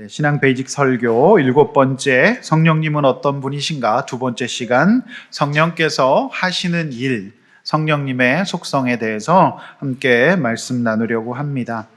신앙 베이직 설교 7번째, 성령님은 어떤 분이신가? 2번째 시간, 성령께서 하시는 일, 성령님의 속성에 대해서 함께 말씀 나누려고 합니다.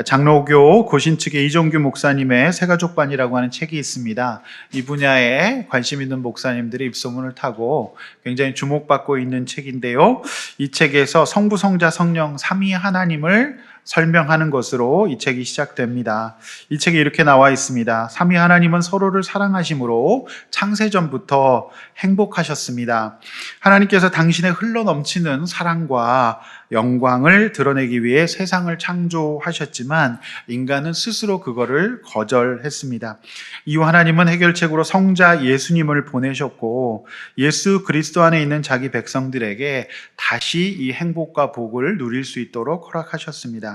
장로교 고신측의 이종규 목사님의 새가족반이라고 하는 책이 있습니다. 이 분야에 관심 있는 목사님들이 입소문을 타고 굉장히 주목받고 있는 책인데요. 이 책에서 성부, 성자, 성령 삼위 하나님을 설명하는 것으로 이 책이 시작됩니다. 이 책에 이렇게 나와 있습니다. 삼위 하나님은 서로를 사랑하심으로 창세전부터 행복하셨습니다. 하나님께서 당신의 흘러넘치는 사랑과 영광을 드러내기 위해 세상을 창조하셨지만 인간은 스스로 그거를 거절했습니다. 이후 하나님은 해결책으로 성자 예수님을 보내셨고 예수 그리스도 안에 있는 자기 백성들에게 다시 이 행복과 복을 누릴 수 있도록 허락하셨습니다.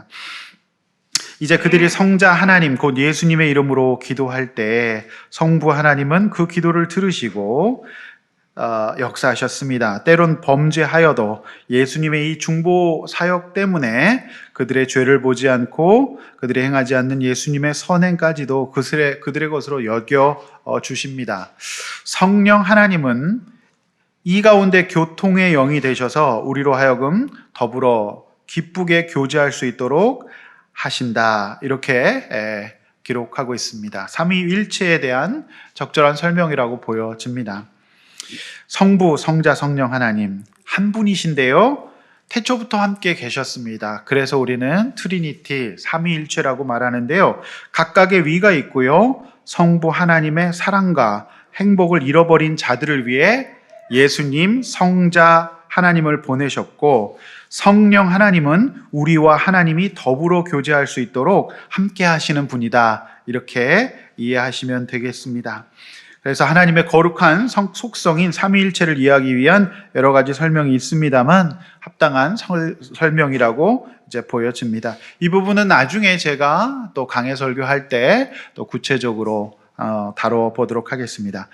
이제 그들이 성자 하나님 곧 예수님의 이름으로 기도할 때 성부 하나님은 그 기도를 들으시고 역사하셨습니다. 때론 범죄하여도 예수님의 이 중보 사역 때문에 그들의 죄를 보지 않고 그들이 행하지 않는 예수님의 선행까지도 그들의 것으로 여겨 주십니다. 성령 하나님은 이 가운데 교통의 영이 되셔서 우리로 하여금 더불어 기쁘게 교제할 수 있도록 하신다. 이렇게 기록하고 있습니다. 삼위일체에 대한 적절한 설명이라고 보여집니다. 성부, 성자, 성령 하나님 한 분이신데요. 태초부터 함께 계셨습니다. 그래서 우리는 트리니티, 삼위일체라고 말하는데요. 각각의 위가 있고요. 성부 하나님의 사랑과 행복을 잃어버린 자들을 위해 예수님, 성자 하나님을 보내셨고 성령 하나님은 우리와 하나님이 더불어 교제할 수 있도록 함께 하시는 분이다. 이렇게 이해하시면 되겠습니다. 그래서 하나님의 거룩한 속성인 삼위일체를 이해하기 위한 여러 가지 설명이 있습니다만 합당한 설명이라고 이제 보여집니다. 이 부분은 나중에 제가 또 강해 설교할 때 또 구체적으로 다뤄보도록 하겠습니다.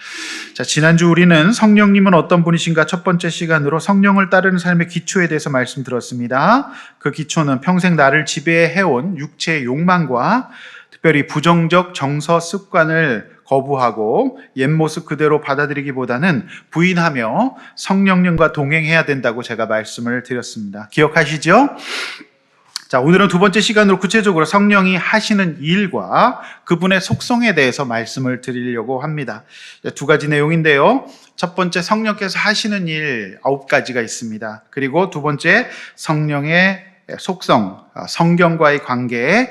자, 지난주 우리는 성령님은 어떤 분이신가 첫 번째 시간으로 성령을 따르는 삶의 기초에 대해서 말씀드렸습니다. 그 기초는 평생 나를 지배해온 육체의 욕망과 특별히 부정적 정서 습관을 거부하고 옛 모습 그대로 받아들이기보다는 부인하며 성령님과 동행해야 된다고 제가 말씀을 드렸습니다. 기억하시죠? 자, 오늘은 두 번째 시간으로 구체적으로 성령이 하시는 일과 그분의 속성에 대해서 말씀을 드리려고 합니다. 두 가지 내용인데요. 첫 번째, 성령께서 하시는 일 9가지가 있습니다. 그리고 두 번째, 성령의 속성, 성경과의 관계,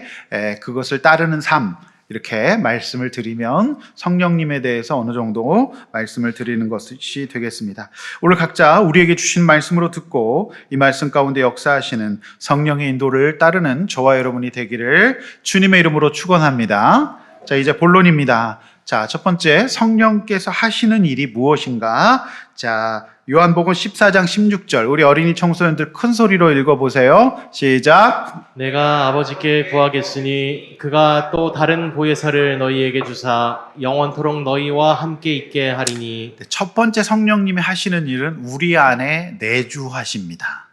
그것을 따르는 삶, 이렇게 말씀을 드리면 성령님에 대해서 어느 정도 말씀을 드리는 것이 되겠습니다. 오늘 각자 우리에게 주신 말씀으로 듣고 이 말씀 가운데 역사하시는 성령의 인도를 따르는 저와 여러분이 되기를 주님의 이름으로 축원합니다. 자, 이제 본론입니다. 자, 첫 번째, 성령께서 하시는 일이 무엇인가? 자, 요한복음 14장 16절, 우리 어린이 청소년들 큰 소리로 읽어보세요. 시작. 내가 아버지께 구하겠으니 그가 또 다른 보혜사를 너희에게 주사 영원토록 너희와 함께 있게 하리니. 첫 번째 성령님이 하시는 일은 우리 안에 내주하십니다.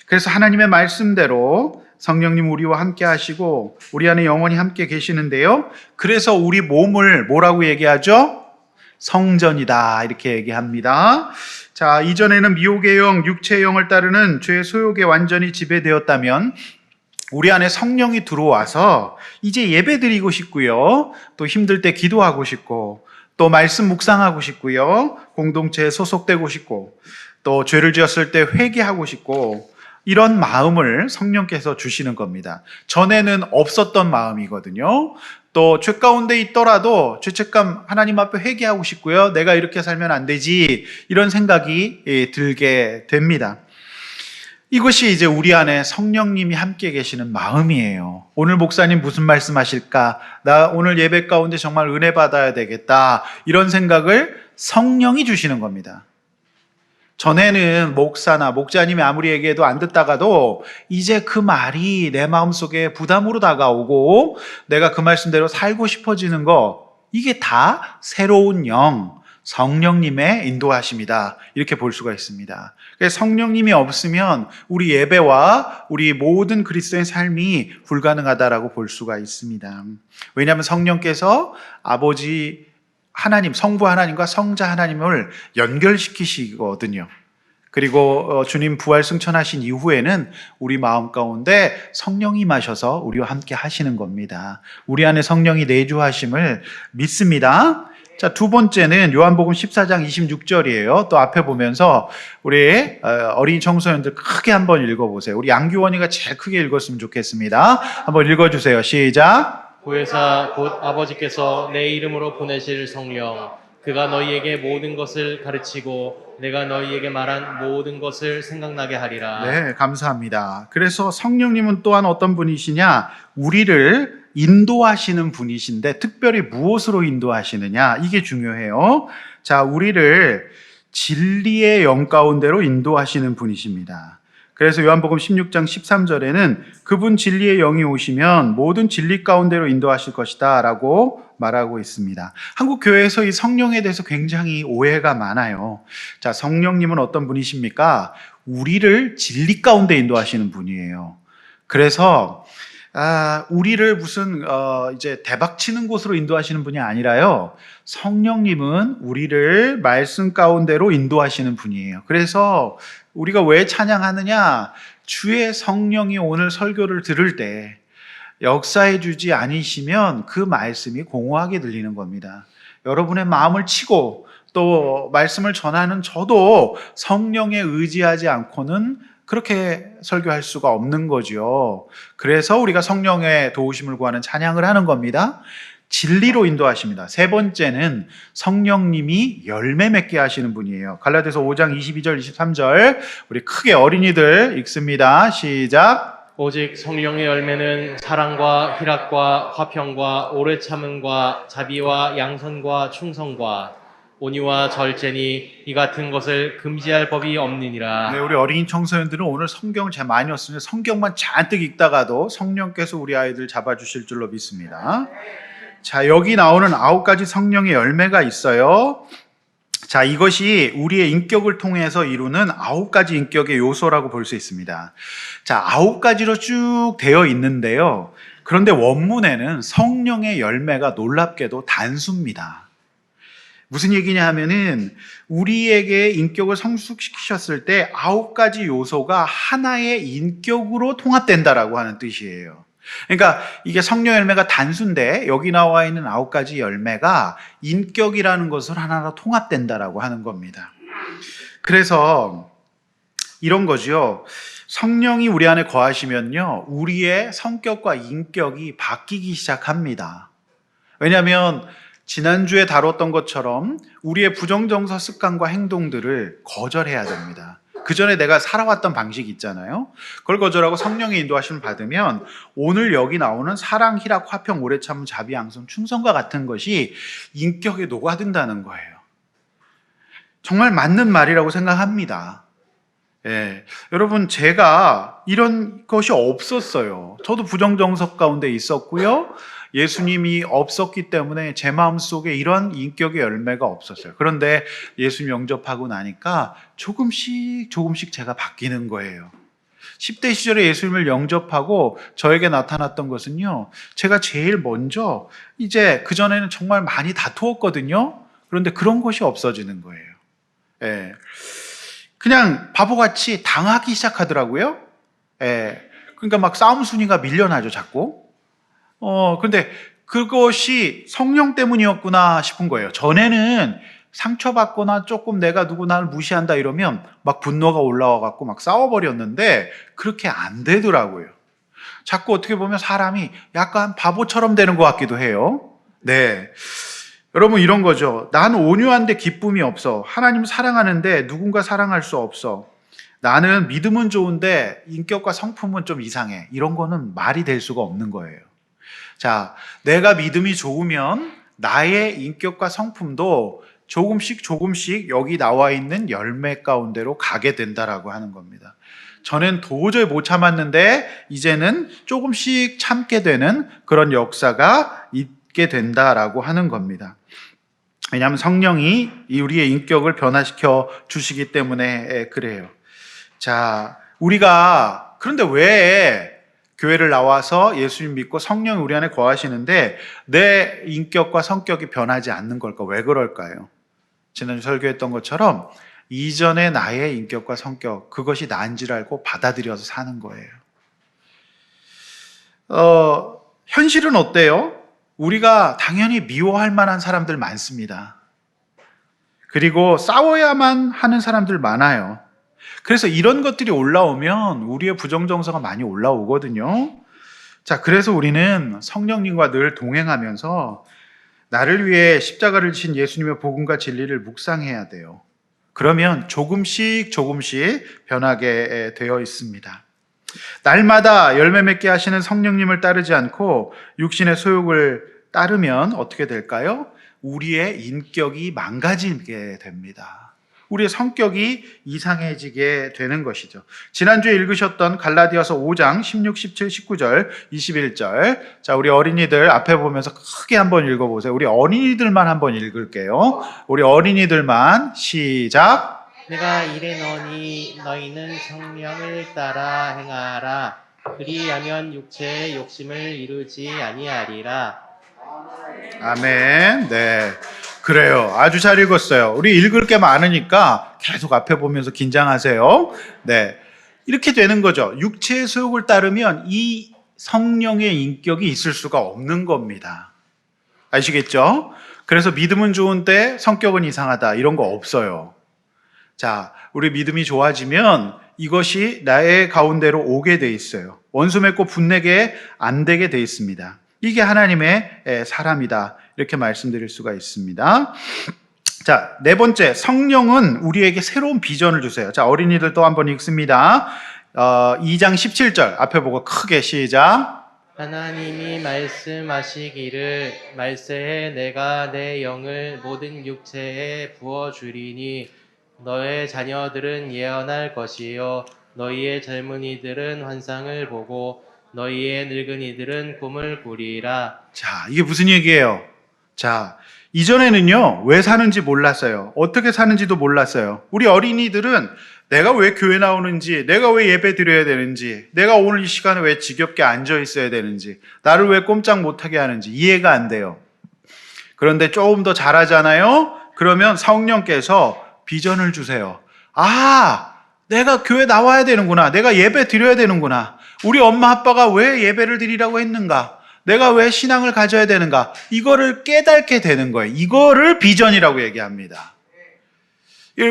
그래서 하나님의 말씀대로 성령님 우리와 함께 하시고 우리 안에 영원히 함께 계시는데요. 그래서 우리 몸을 뭐라고 얘기하죠? 성전이다, 이렇게 얘기합니다. 자, 이전에는 미혹의 영, 육체의 영을 따르는 죄의 소욕에 완전히 지배되었다면 우리 안에 성령이 들어와서 이제 예배 드리고 싶고요. 또 힘들 때 기도하고 싶고 또 말씀 묵상하고 싶고요. 공동체에 소속되고 싶고 또 죄를 지었을 때 회개하고 싶고 이런 마음을 성령께서 주시는 겁니다. 전에는 없었던 마음이거든요. 또 죄 가운데 있더라도 죄책감 하나님 앞에 회개하고 싶고요. 내가 이렇게 살면 안 되지, 이런 생각이 들게 됩니다. 이것이 이제 우리 안에 성령님이 함께 계시는 마음이에요. 오늘 목사님 무슨 말씀하실까? 나 오늘 예배 가운데 정말 은혜 받아야 되겠다, 이런 생각을 성령이 주시는 겁니다. 전에는 목사나 목자님이 아무리 얘기해도 안 듣다가도 이제 그 말이 내 마음속에 부담으로 다가오고 내가 그 말씀대로 살고 싶어지는 거, 이게 다 새로운 영, 성령님의 인도하심이다. 이렇게 볼 수가 있습니다. 그래서 성령님이 없으면 우리 예배와 우리 모든 그리스도의 삶이 불가능하다라고 볼 수가 있습니다. 왜냐하면 성령께서 아버지 하나님, 성부 하나님과 성자 하나님을 연결시키시거든요. 그리고 주님 부활 승천하신 이후에는 우리 마음 가운데 성령이 임하셔서 우리와 함께 하시는 겁니다. 우리 안에 성령이 내주하심을 믿습니다. 자, 두 번째는 요한복음 14장 26절이에요. 또 앞에 보면서 우리 어린이 청소년들 크게 한번 읽어보세요. 우리 양규원이가 제일 크게 읽었으면 좋겠습니다. 한번 읽어주세요. 시작. 보혜사 곧 아버지께서 내 이름으로 보내실 성령 그가 너희에게 모든 것을 가르치고 내가 너희에게 말한 모든 것을 생각나게 하리라. 네, 감사합니다. 그래서 성령님은 또한 어떤 분이시냐? 우리를 인도하시는 분이신데 특별히 무엇으로 인도하시느냐? 이게 중요해요. 자, 우리를 진리의 영 가운데로 인도하시는 분이십니다. 그래서 요한복음 16장 13절에는 그분 진리의 영이 오시면 모든 진리 가운데로 인도하실 것이다 라고 말하고 있습니다. 한국 교회에서 이 성령에 대해서 굉장히 오해가 많아요. 자, 성령님은 어떤 분이십니까? 우리를 진리 가운데 인도하시는 분이에요. 그래서 우리를 무슨 이제 대박 치는 곳으로 인도하시는 분이 아니라요. 성령님은 우리를 말씀 가운데로 인도하시는 분이에요. 그래서 우리가 왜 찬양하느냐? 주의 성령이 오늘 설교를 들을 때 역사해 주지 않으시면 그 말씀이 공허하게 들리는 겁니다. 여러분의 마음을 치고 또 말씀을 전하는 저도 성령에 의지하지 않고는 그렇게 설교할 수가 없는 거죠. 그래서 우리가 성령의 도우심을 구하는 찬양을 하는 겁니다. 진리로 인도하십니다. 세 번째는 성령님이 열매 맺게 하시는 분이에요. 갈라디아서 5장 22절 23절 우리 크게 어린이들 읽습니다. 시작. 오직 성령의 열매는 사랑과 희락과 화평과 오래 참음과 자비와 양선과 충성과 온유와 절제니 이 같은 것을 금지할 법이 없느니라. 네, 우리 어린이 청소년들은 오늘 성경을 제일 많이 읽었으니 성경만 잔뜩 읽다가도 성령께서 우리 아이들 잡아주실 줄로 믿습니다. 자, 여기 나오는 9가지 성령의 열매가 있어요. 자, 이것이 우리의 인격을 통해서 이루는 9가지 인격의 요소라고 볼 수 있습니다. 자, 9가지로 쭉 되어 있는데요. 그런데 원문에는 성령의 열매가 놀랍게도 단수입니다. 무슨 얘기냐 하면은 우리에게 인격을 성숙시키셨을 때 9가지 요소가 하나의 인격으로 통합된다라고 하는 뜻이에요. 그러니까 이게 성령 열매가 단수인데 여기 나와 있는 9가지 열매가 인격이라는 것을 하나로 통합된다라고 하는 겁니다. 그래서 이런 거죠. 성령이 우리 안에 거하시면요, 우리의 성격과 인격이 바뀌기 시작합니다. 왜냐하면 지난주에 다뤘던 것처럼 우리의 부정정서 습관과 행동들을 거절해야 됩니다. 그 전에 내가 살아왔던 방식이 있잖아요. 그걸 거절하고 성령의 인도하심을 받으면 오늘 여기 나오는 사랑, 희락, 화평, 오래 참음, 자비, 양선, 충성과 같은 것이 인격에 녹아든다는 거예요. 정말 맞는 말이라고 생각합니다. 예, 여러분, 제가 이런 것이 없었어요. 저도 부정정석 가운데 있었고요. 예수님이 없었기 때문에 제 마음속에 이런 인격의 열매가 없었어요. 그런데 예수님 영접하고 나니까 조금씩 제가 바뀌는 거예요. 10대 시절에 예수님을 영접하고 저에게 나타났던 것은요, 제가 제일 먼저 이제 그전에는 정말 많이 다투었거든요. 그런데 그런 것이 없어지는 거예요. 예. 그냥 바보같이 당하기 시작하더라고요. 예. 그러니까 막 싸움 순위가 밀려나죠, 자꾸. 근데 그것이 성령 때문이었구나 싶은 거예요. 전에는 상처받거나 조금 내가 누구 나를 무시한다 이러면 막 분노가 올라와갖고 막 싸워버렸는데 그렇게 안 되더라고요. 자꾸 어떻게 보면 사람이 약간 바보처럼 되는 것 같기도 해요. 네. 여러분, 이런 거죠. 난 온유한데 기쁨이 없어. 하나님 사랑하는데 누군가 사랑할 수 없어. 나는 믿음은 좋은데 인격과 성품은 좀 이상해. 이런 거는 말이 될 수가 없는 거예요. 자, 내가 믿음이 좋으면 나의 인격과 성품도 조금씩 여기 나와 있는 열매 가운데로 가게 된다라고 하는 겁니다. 저는 도저히 못 참았는데 이제는 조금씩 참게 되는 그런 역사가 있게 된다라고 하는 겁니다. 왜냐하면 성령이 우리의 인격을 변화시켜 주시기 때문에 그래요. 자, 우리가 그런데 왜 교회를 나와서 예수님 믿고 성령이 우리 안에 거하시는데 내 인격과 성격이 변하지 않는 걸까? 왜 그럴까요? 지난주 설교했던 것처럼 이전의 나의 인격과 성격, 그것이 나인 줄 알고 받아들여서 사는 거예요. 현실은 어때요? 우리가 당연히 미워할 만한 사람들 많습니다. 그리고 싸워야만 하는 사람들 많아요. 그래서 이런 것들이 올라오면 우리의 부정정서가 많이 올라오거든요. 자, 그래서 우리는 성령님과 늘 동행하면서 나를 위해 십자가를 지신 예수님의 복음과 진리를 묵상해야 돼요. 그러면 조금씩 변하게 되어 있습니다. 날마다 열매 맺게 하시는 성령님을 따르지 않고 육신의 소욕을 따르면 어떻게 될까요? 우리의 인격이 망가지게 됩니다. 우리의 성격이 이상해지게 되는 것이죠. 지난주에 읽으셨던 갈라디아서 5장 16, 17, 19절, 21절. 자, 우리 어린이들 앞에 보면서 크게 한번 읽어보세요. 우리 어린이들만 한번 읽을게요. 우리 어린이들만 시작. 내가 이르노니 너희는 성령을 따라 행하라. 그리하면 육체의 욕심을 이루지 아니하리라. 아멘. 네. 그래요. 아주 잘 읽었어요. 우리 읽을 게 많으니까 계속 앞에 보면서 긴장하세요. 네. 이렇게 되는 거죠. 육체의 소욕을 따르면 이 성령의 인격이 있을 수가 없는 겁니다. 아시겠죠? 그래서 믿음은 좋은데 성격은 이상하다. 이런 거 없어요. 자, 우리 믿음이 좋아지면 이것이 나의 가운데로 오게 돼 있어요. 원수 맺고 분내게 안 되게 돼 있습니다. 이게 하나님의 사람이다. 이렇게 말씀드릴 수가 있습니다. 자, 네 번째, 성령은 우리에게 새로운 비전을 주세요. 자, 어린이들도 한번 읽습니다. 2장 17절 앞에 보고 크게 시작. 하나님이 말씀하시기를 말세에 내가 내 영을 모든 육체에 부어주리니 너의 자녀들은 예언할 것이요 너희의 젊은이들은 환상을 보고 너희의 늙은이들은 꿈을 꾸리라. 자, 이게 무슨 얘기예요? 자, 이전에는요, 왜 사는지 몰랐어요. 어떻게 사는지도 몰랐어요. 우리 어린이들은 내가 왜 교회 나오는지, 내가 왜 예배 드려야 되는지, 내가 오늘 이 시간에 왜 지겹게 앉아 있어야 되는지, 나를 왜 꼼짝 못하게 하는지 이해가 안 돼요. 그런데 조금 더 잘하잖아요? 그러면 성령께서 비전을 주세요. 아, 내가 교회 나와야 되는구나. 내가 예배 드려야 되는구나. 우리 엄마 아빠가 왜 예배를 드리라고 했는가? 내가 왜 신앙을 가져야 되는가? 이거를 깨닫게 되는 거예요. 이거를 비전이라고 얘기합니다.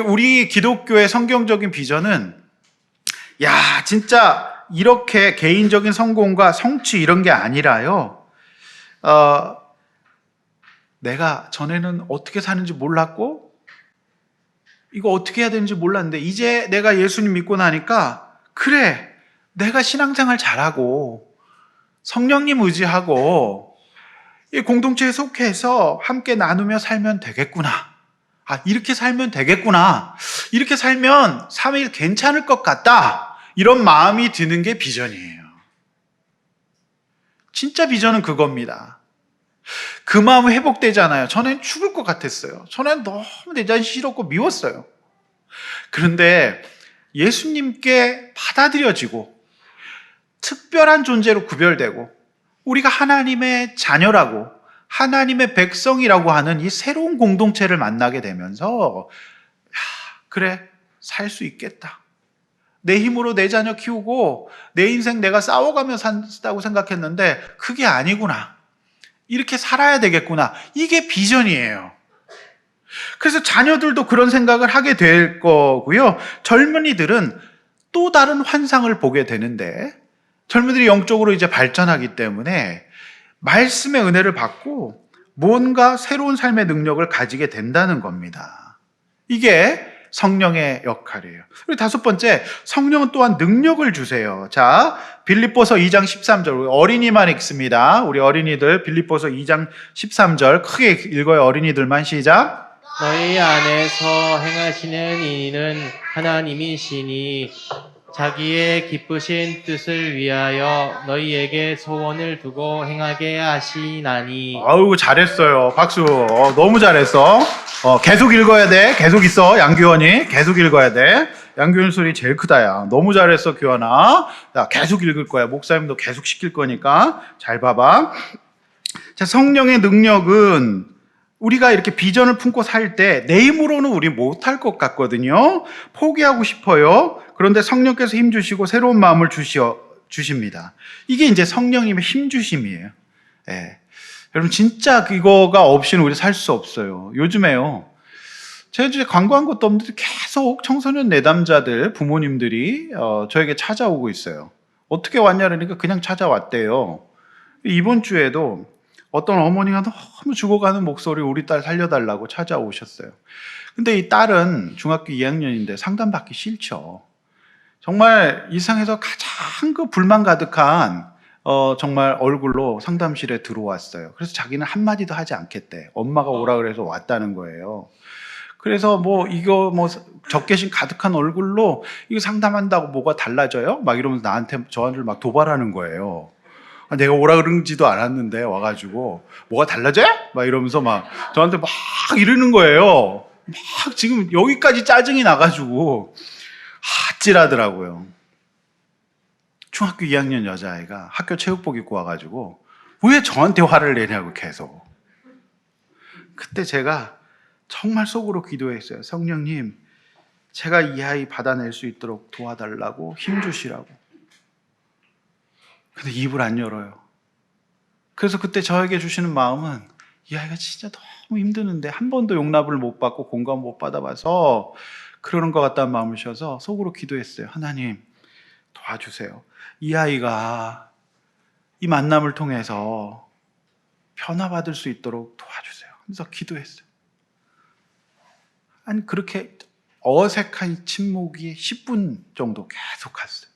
우리 기독교의 성경적인 비전은 야, 진짜 이렇게 개인적인 성공과 성취 이런 게 아니라요. 내가 전에는 어떻게 사는지 몰랐고 이거 어떻게 해야 되는지 몰랐는데 이제 내가 예수님 믿고 나니까 그래, 내가 신앙생활 잘하고 성령님 의지하고 이 공동체에 속해서 함께 나누며 살면 되겠구나. 아, 이렇게 살면 되겠구나. 이렇게 살면 3일 괜찮을 것 같다. 이런 마음이 드는 게 비전이에요. 진짜 비전은 그겁니다. 그 마음이 회복되잖아요. 전엔 죽을 것 같았어요. 전엔 너무 내 자신 싫었고 미웠어요. 그런데 예수님께 받아들여지고 특별한 존재로 구별되고 우리가 하나님의 자녀라고 하나님의 백성이라고 하는 이 새로운 공동체를 만나게 되면서 그래, 살 수 있겠다. 내 힘으로 내 자녀 키우고 내 인생 내가 싸워가며 산다고 생각했는데 그게 아니구나. 이렇게 살아야 되겠구나. 이게 비전이에요. 그래서 자녀들도 그런 생각을 하게 될 거고요. 젊은이들은 또 다른 환상을 보게 되는데 젊은이들이 영적으로 이제 발전하기 때문에 말씀의 은혜를 받고 뭔가 새로운 삶의 능력을 가지게 된다는 겁니다. 이게 성령의 역할이에요. 그리고 다섯 번째, 성령은 또한 능력을 주세요. 자, 빌립보서 2장 13절 어린이만 읽습니다. 우리 어린이들 빌립보서 2장 13절 크게 읽어요. 어린이들만 시작. 너희 안에서 행하시는 이는 하나님이시니 자기의 기쁘신 뜻을 위하여 너희에게 소원을 두고 행하게 하시나니. 아우, 잘했어요. 박수. 너무 잘했어. 계속 읽어야 돼. 계속 있어. 양규원이 계속 읽어야 돼. 양규원 소리 제일 크다. 야, 너무 잘했어, 규원아. 나 계속 읽을 거야. 목사님도 계속 시킬 거니까 잘 봐봐. 자, 성령의 능력은 우리가 이렇게 비전을 품고 살 때 내 힘으로는 우리 못할 것 같거든요. 포기하고 싶어요. 그런데 성령께서 힘 주시고 새로운 마음을 주십니다. 이게 이제 성령님의 힘 주심이에요. 예. 여러분, 진짜 이거가 없이는 우리 살 수 없어요. 요즘에요, 제가 이제 광고한 것도 없는데 계속 청소년 내담자들 부모님들이 저에게 찾아오고 있어요. 어떻게 왔냐 그러니까 그냥 찾아왔대요. 이번 주에도 어떤 어머니가 너무 죽어가는 목소리 우리 딸 살려달라고 찾아오셨어요. 근데 이 딸은 중학교 2학년인데 상담받기 싫죠. 정말 이 세상에서 가장 그 불만 가득한 정말 얼굴로 상담실에 들어왔어요. 그래서 자기는 한마디도 하지 않겠대. 엄마가 오라 그래서 왔다는 거예요. 그래서 이거 적개심 가득한 얼굴로 이거 상담한다고 뭐가 달라져요? 막 이러면서 저한테 막 도발하는 거예요. 내가 오라 그런지도 않았는데 와가지고 뭐가 달라져요? 막 이러면서 막 저한테 막 이러는 거예요. 막 지금 여기까지 짜증이 나가지고 아찔하더라고요. 중학교 2학년 여자아이가 학교 체육복 입고 와가지고 왜 저한테 화를 내냐고 계속. 그때 제가 정말 속으로 기도했어요. 성령님, 제가 이 아이 받아낼 수 있도록 도와달라고 힘 주시라고. 근데 입을 안 열어요. 그래서 그때 저에게 주시는 마음은 이 아이가 진짜 너무 힘드는데 한 번도 용납을 못 받고 공감 못 받아봐서 그러는 것 같다는 마음을 주셔서 속으로 기도했어요. 하나님, 도와주세요. 이 아이가 이 만남을 통해서 변화받을 수 있도록 도와주세요. 하면서 기도했어요. 아니, 그렇게 어색한 침묵이 10분 정도 계속 갔어요.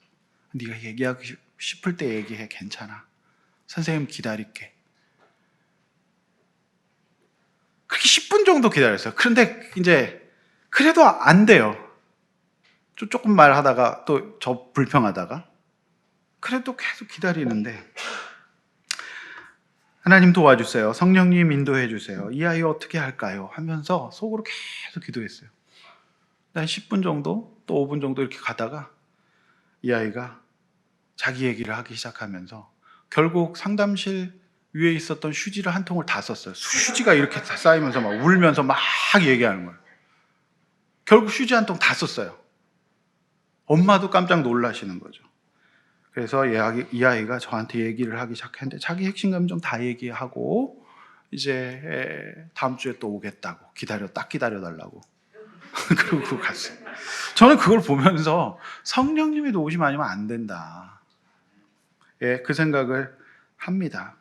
네가 얘기하고 싶을 때 얘기해. 괜찮아. 선생님 기다릴게. 그렇게 10분 정도 기다렸어요. 그런데 이제 그래도 안 돼요. 조금 말하다가 또 저 불평하다가 그래도 계속 기다리는데 하나님 도와주세요. 성령님 인도해 주세요. 이 아이 어떻게 할까요? 하면서 속으로 계속 기도했어요. 한 10분 정도 또 5분 정도 이렇게 가다가 이 아이가 자기 얘기를 하기 시작하면서 결국 상담실 위에 있었던 휴지를 한 통을 다 썼어요. 휴지가 이렇게 다 쌓이면서 막 울면서 막 얘기하는 거예요. 결국 휴지 한 통 다 썼어요. 엄마도 깜짝 놀라시는 거죠. 그래서 이 아이가 저한테 얘기를 하기 시작했는데 자기 핵심 감정 다 얘기하고 이제 다음 주에 또 오겠다고 딱 기다려달라고 그러고 갔어요. 저는 그걸 보면서 성령님이 도우시면 아니면 안 된다. 그 생각을 합니다.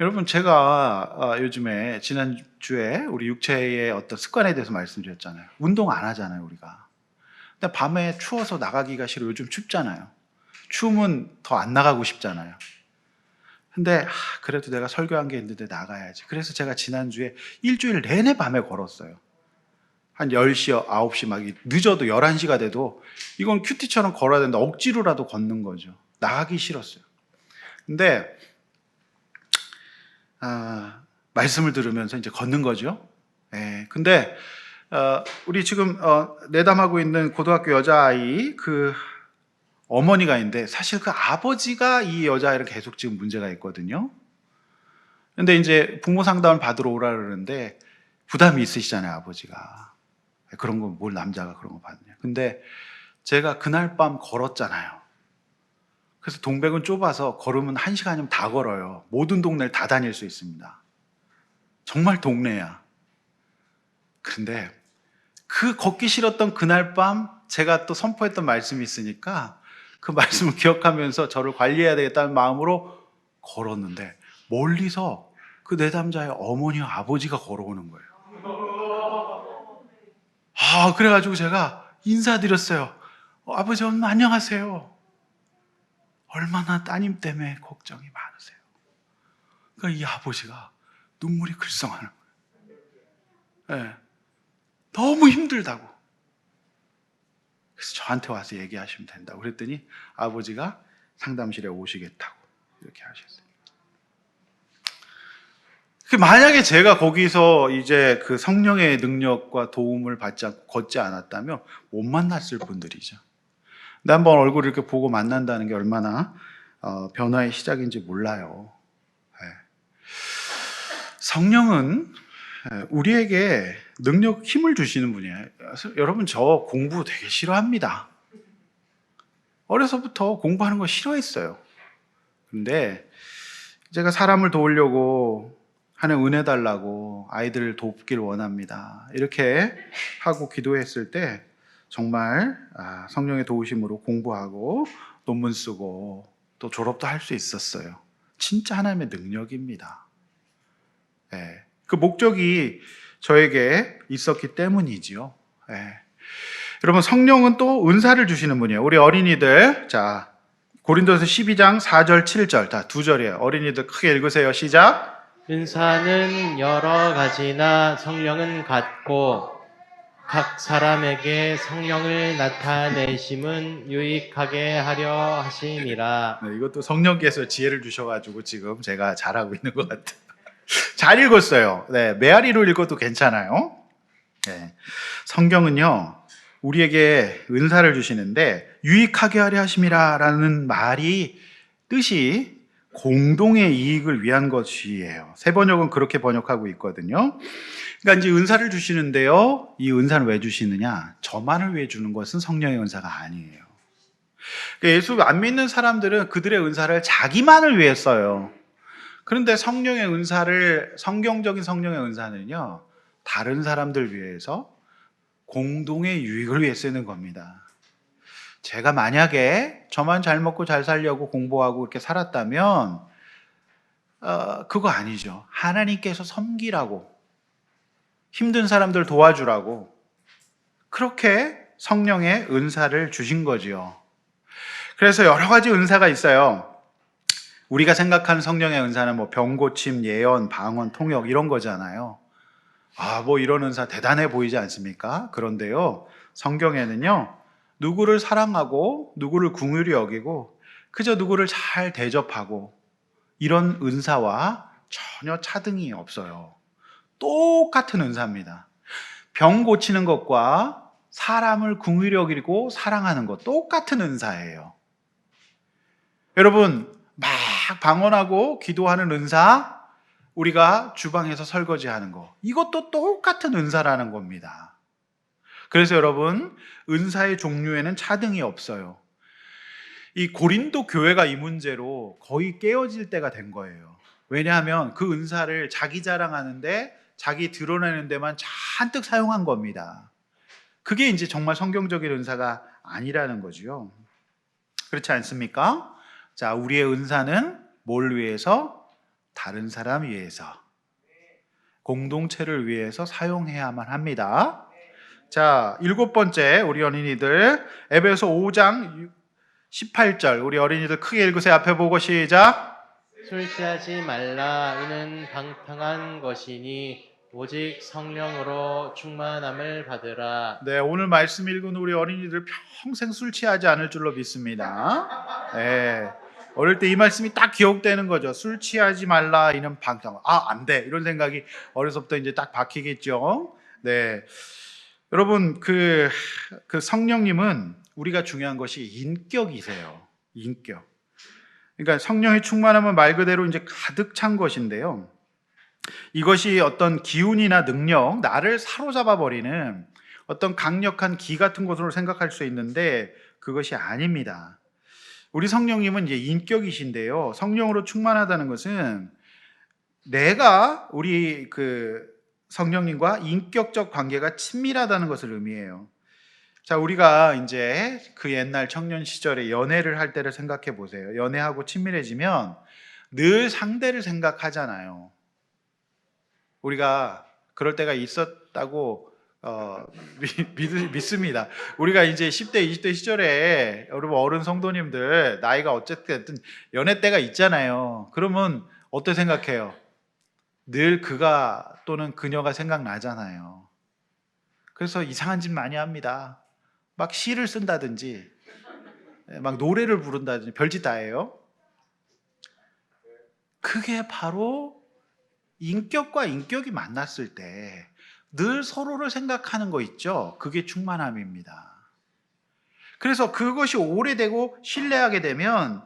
여러분, 제가 요즘에 지난주에 우리 육체의 어떤 습관에 대해서 말씀드렸잖아요. 운동 안 하잖아요, 우리가. 근데 밤에 추워서 나가기가 싫어. 요즘 춥잖아요. 추우면 더 안 나가고 싶잖아요. 근데 그래도 내가 설교한 게 있는데 나가야지. 그래서 제가 지난주에 일주일 내내 밤에 걸었어요. 한 10시, 9시 막 늦어도 11시가 돼도 이건 큐티처럼 걸어야 된다. 억지로라도 걷는 거죠. 나가기 싫었어요. 근데 말씀을 들으면서 이제 걷는 거죠. 근데 우리 지금 내담하고 있는 고등학교 여자아이 그 어머니가 있는데 사실 그 아버지가 이 여자아이를 계속 지금 문제가 있거든요. 근데 이제 부모 상담을 받으러 오라 그러는데 부담이 있으시잖아요, 아버지가. 그런 거 뭘 남자가 그런 거 받냐. 근데 제가 그날 밤 걸었잖아요. 그래서 동백은 좁아서 걸으면 1시간이면 다 걸어요. 모든 동네를 다 다닐 수 있습니다. 정말 동네야. 그런데 그 걷기 싫었던 그날 밤 제가 또 선포했던 말씀이 있으니까 그 말씀을 기억하면서 저를 관리해야 되겠다는 마음으로 걸었는데 멀리서 그 내담자의 어머니와 아버지가 걸어오는 거예요. 그래가지고 제가 인사드렸어요. 아버지, 엄마 안녕하세요. 얼마나 따님 때문에 걱정이 많으세요. 그러니까 이 아버지가 눈물이 글썽하는 거예요. 너무 힘들다고. 그래서 저한테 와서 얘기하시면 된다고 그랬더니 아버지가 상담실에 오시겠다고 이렇게 하셨어요. 만약에 제가 거기서 이제 그 성령의 능력과 도움을 받지 않고 걷지 않았다면 못 만났을 분들이죠. 근데 한번 얼굴을 이렇게 보고 만난다는 게 얼마나 변화의 시작인지 몰라요. 예. 성령은 우리에게 능력, 힘을 주시는 분이에요. 여러분, 저 공부 되게 싫어합니다. 어려서부터 공부하는 거 싫어했어요. 근데 제가 사람을 도우려고 하는 은혜 달라고 아이들을 돕길 원합니다. 이렇게 하고 기도했을 때 정말 성령의 도우심으로 공부하고 논문 쓰고 또 졸업도 할 수 있었어요. 진짜 하나님의 능력입니다. 네. 그 목적이 저에게 있었기 때문이지요. 네. 여러분, 성령은 또 은사를 주시는 분이에요. 우리 어린이들, 자, 고린도서 12장 4절 7절 다 두 절이에요. 어린이들 크게 읽으세요. 시작. 은사는 여러 가지나 성령은 같고 각 사람에게 성령을 나타내심은 유익하게 하려 하심이라. 네, 이것도 성령께서 지혜를 주셔가지고 지금 제가 잘하고 있는 것 같아요. 잘 읽었어요. 네, 메아리로 읽어도 괜찮아요. 네, 성경은요 우리에게 은사를 주시는데 유익하게 하려 하심이라라는 말이 뜻이 공동의 이익을 위한 것이에요. 새 번역은 그렇게 번역하고 있거든요. 그러니까 이제 은사를 주시는데요, 이 은사는 왜 주시느냐? 저만을 위해 주는 것은 성령의 은사가 아니에요. 그러니까 예수 안 믿는 사람들은 그들의 은사를 자기만을 위해 써요. 그런데 성령의 은사를, 성경적인 성령의 은사는요, 다른 사람들 위해서 공동의 유익을 위해 쓰는 겁니다. 제가 만약에 저만 잘 먹고 잘 살려고 공부하고 이렇게 살았다면 그거 아니죠. 하나님께서 섬기라고, 힘든 사람들 도와주라고 그렇게 성령의 은사를 주신 거지요. 그래서 여러 가지 은사가 있어요. 우리가 생각하는 성령의 은사는 뭐 병고침, 예언, 방언, 통역 이런 거잖아요. 뭐 이런 은사 대단해 보이지 않습니까? 그런데요, 성경에는요, 누구를 사랑하고 누구를 긍휼히 여기고 그저 누구를 잘 대접하고 이런 은사와 전혀 차등이 없어요. 똑같은 은사입니다. 병 고치는 것과 사람을 긍휼히 여기고 사랑하는 것 똑같은 은사예요. 여러분, 막 방언하고 기도하는 은사, 우리가 주방에서 설거지하는 거, 이것도 똑같은 은사라는 겁니다. 그래서 여러분, 은사의 종류에는 차등이 없어요. 이 고린도 교회가 이 문제로 거의 깨어질 때가 된 거예요. 왜냐하면 그 은사를 자기 자랑하는데, 자기 드러내는 데만 잔뜩 사용한 겁니다. 그게 이제 정말 성경적인 은사가 아니라는 거죠. 그렇지 않습니까? 자, 우리의 은사는 뭘 위해서? 다른 사람 위해서, 공동체를 위해서 사용해야만 합니다. 자, 7번째 우리 어린이들 에베소 5장 18절 우리 어린이들 크게 읽으세요. 앞에 보고 시작. 술 취하지 말라. 이는 방탕한 것이니 오직 성령으로 충만함을 받으라. 네, 오늘 말씀 읽은 우리 어린이들 평생 술 취하지 않을 줄로 믿습니다. 네, 어릴 때 이 말씀이 딱 기억되는 거죠. 술 취하지 말라. 이는 방탕. 안 돼. 이런 생각이 어려서부터 이제 딱 박히겠죠. 네. 여러분, 그 성령님은 우리가 중요한 것이 인격이세요. 인격. 그러니까 성령의 충만함은 말 그대로 이제 가득 찬 것인데요. 이것이 어떤 기운이나 능력, 나를 사로잡아 버리는 어떤 강력한 기 같은 것으로 생각할 수 있는데 그것이 아닙니다. 우리 성령님은 이제 인격이신데요. 성령으로 충만하다는 것은 내가 우리 성령님과 인격적 관계가 친밀하다는 것을 의미해요. 자, 우리가 이제 그 옛날 청년 시절에 연애를 할 때를 생각해 보세요. 연애하고 친밀해지면 늘 상대를 생각하잖아요. 우리가 그럴 때가 있었다고 믿습니다. 우리가 이제 10대, 20대 시절에 여러분 어른 성도님들 나이가 어쨌든 연애 때가 있잖아요. 그러면 어떻게 생각해요? 늘 그가 또는 그녀가 생각나잖아요. 그래서 이상한 짓 많이 합니다. 막 시를 쓴다든지 막 노래를 부른다든지 별짓 다 해요. 그게 바로 인격과 인격이 만났을 때 늘 서로를 생각하는 거 있죠? 그게 충만함입니다. 그래서 그것이 오래되고 신뢰하게 되면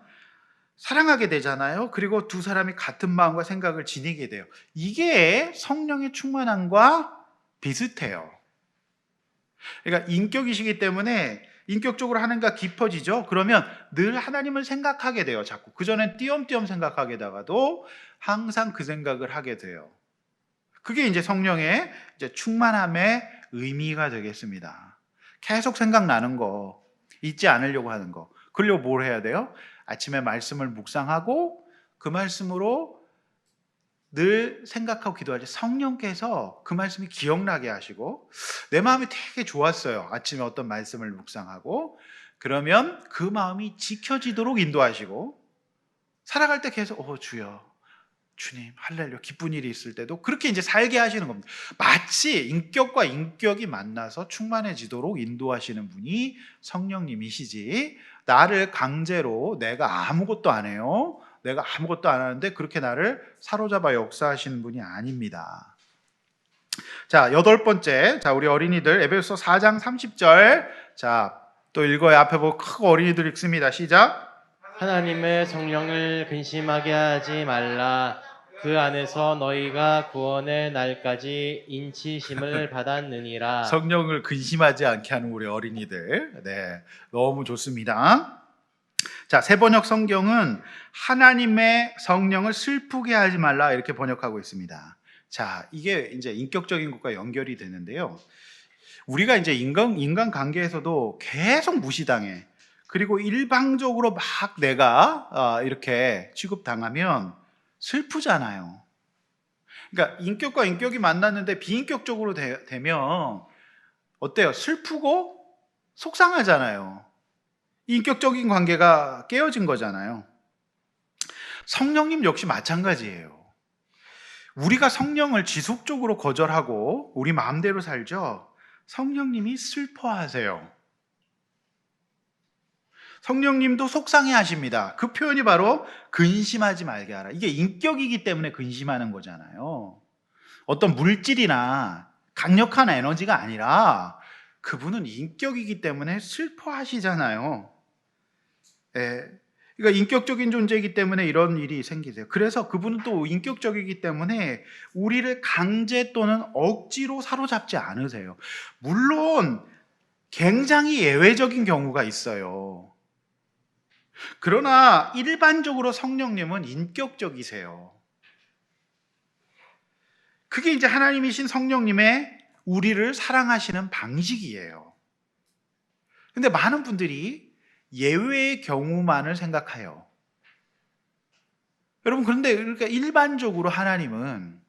사랑하게 되잖아요. 그리고 두 사람이 같은 마음과 생각을 지니게 돼요. 이게 성령의 충만함과 비슷해요. 그러니까 인격이시기 때문에 인격적으로 하나님과 깊어지죠. 그러면 늘 하나님을 생각하게 돼요. 자꾸 그전엔 띄엄띄엄 생각하게다가도 항상 그 생각을 하게 돼요. 그게 이제 성령의 이제 충만함의 의미가 되겠습니다. 계속 생각나는 거, 잊지 않으려고 하는 거. 그러려고 뭘 해야 돼요? 아침에 말씀을 묵상하고 그 말씀으로 늘 생각하고 기도하지. 성령께서 그 말씀이 기억나게 하시고 내 마음이 되게 좋았어요. 아침에 어떤 말씀을 묵상하고 그러면 그 마음이 지켜지도록 인도하시고 살아갈 때 계속 주여 주님 할렐루야 기쁜 일이 있을 때도 그렇게 이제 살게 하시는 겁니다. 마치 인격과 인격이 만나서 충만해지도록 인도하시는 분이 성령님이시지 나를 강제로 내가 아무것도 안 해요. 내가 아무것도 안 하는데 그렇게 나를 사로잡아 역사하시는 분이 아닙니다. 자, 8번째. 자, 우리 어린이들 에베소서 4장 30절. 자, 또 읽어요. 앞에 보고 크고 어린이들 읽습니다. 시작. 하나님의 성령을 근심하게 하지 말라. 그 안에서 너희가 구원의 날까지 인치심을 받았느니라. 성령을 근심하지 않게 하는 우리 어린이들. 네, 너무 좋습니다. 자, 새 번역 성경은 하나님의 성령을 슬프게 하지 말라 이렇게 번역하고 있습니다. 자, 이게 이제 인격적인 것과 연결이 되는데요. 우리가 이제 인간 관계에서도 계속 무시당해. 그리고 일방적으로 막 내가 이렇게 취급당하면 슬프잖아요. 그러니까 인격과 인격이 만났는데 비인격적으로 되면 어때요? 슬프고 속상하잖아요. 인격적인 관계가 깨어진 거잖아요. 성령님 역시 마찬가지예요. 우리가 성령을 지속적으로 거절하고 우리 마음대로 살죠. 성령님이 슬퍼하세요. 성령님도 속상해 하십니다. 그 표현이 바로 근심하지 말게 하라. 이게 인격이기 때문에 근심하는 거잖아요. 어떤 물질이나 강력한 에너지가 아니라 그분은 인격이기 때문에 슬퍼하시잖아요. 예. 그러니까 인격적인 존재이기 때문에 이런 일이 생기세요. 그래서 그분은 또 인격적이기 때문에 우리를 강제 또는 억지로 사로잡지 않으세요. 물론 굉장히 예외적인 경우가 있어요. 그러나 일반적으로 성령님은 인격적이세요. 그게 이제 하나님이신 성령님의 우리를 사랑하시는 방식이에요. 근데 많은 분들이 예외의 경우만을 생각해요. 여러분, 그런데 그러니까 일반적으로 하나님은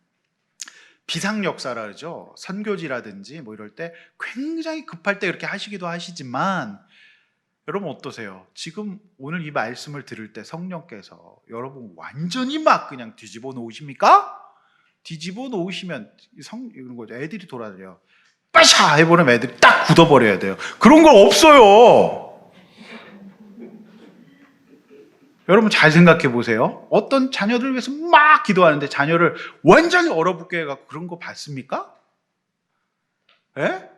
비상역사라 그러죠. 선교지라든지 뭐 이럴 때 굉장히 급할 때 그렇게 하시기도 하시지만 여러분 어떠세요? 지금 오늘 이 말씀을 들을 때 성령께서 여러분 완전히 막 그냥 뒤집어 놓으십니까? 뒤집어 놓으시면 이런 거죠. 애들이 돌아다녀요. 빠샤 해보면 애들이 딱 굳어버려야 돼요. 그런 거 없어요. 여러분 잘 생각해 보세요. 어떤 자녀들을 위해서 막 기도하는데 자녀를 완전히 얼어붙게 해갖고 그런 거 봤습니까? 예?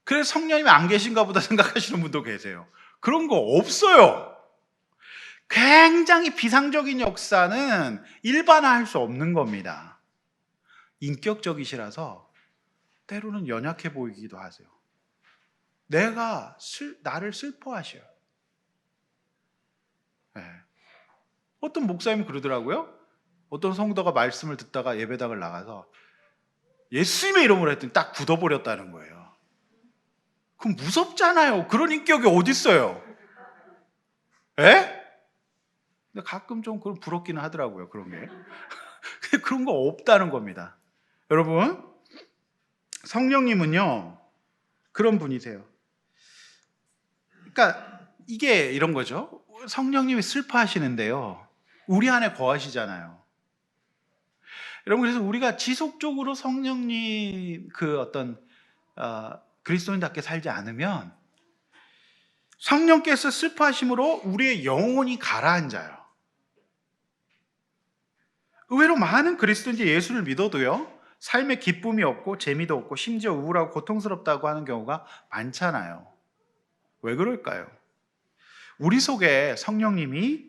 그래서 성령님이 안 계신가 보다 생각하시는 분도 계세요. 그런 거 없어요. 굉장히 비상적인 역사는 일반화할 수 없는 겁니다. 인격적이시라서 때로는 연약해 보이기도 하세요. 나를 슬퍼하셔요. 예. 어떤 목사님이 그러더라고요. 어떤 성도가 말씀을 듣다가 예배당을 나가서 예수님의 이름으로 했더니 딱 굳어버렸다는 거예요. 그럼 무섭잖아요. 그런 인격이 어디 있어요? 에? 근데 가끔 좀 그런 부럽기는 하더라고요. 그런 게. 그런 거 없다는 겁니다. 여러분, 성령님은요 그런 분이세요. 그러니까 이게 이런 거죠. 성령님이 슬퍼하시는데요. 우리 안에 거하시잖아요. 여러분, 그래서 우리가 지속적으로 성령님 그 어떤 그리스도인답게 살지 않으면 성령께서 슬퍼하심으로 우리의 영혼이 가라앉아요. 의외로 많은 그리스도인들이 예수를 믿어도요, 삶에 기쁨이 없고 재미도 없고 심지어 우울하고 고통스럽다고 하는 경우가 많잖아요. 왜 그럴까요? 우리 속에 성령님이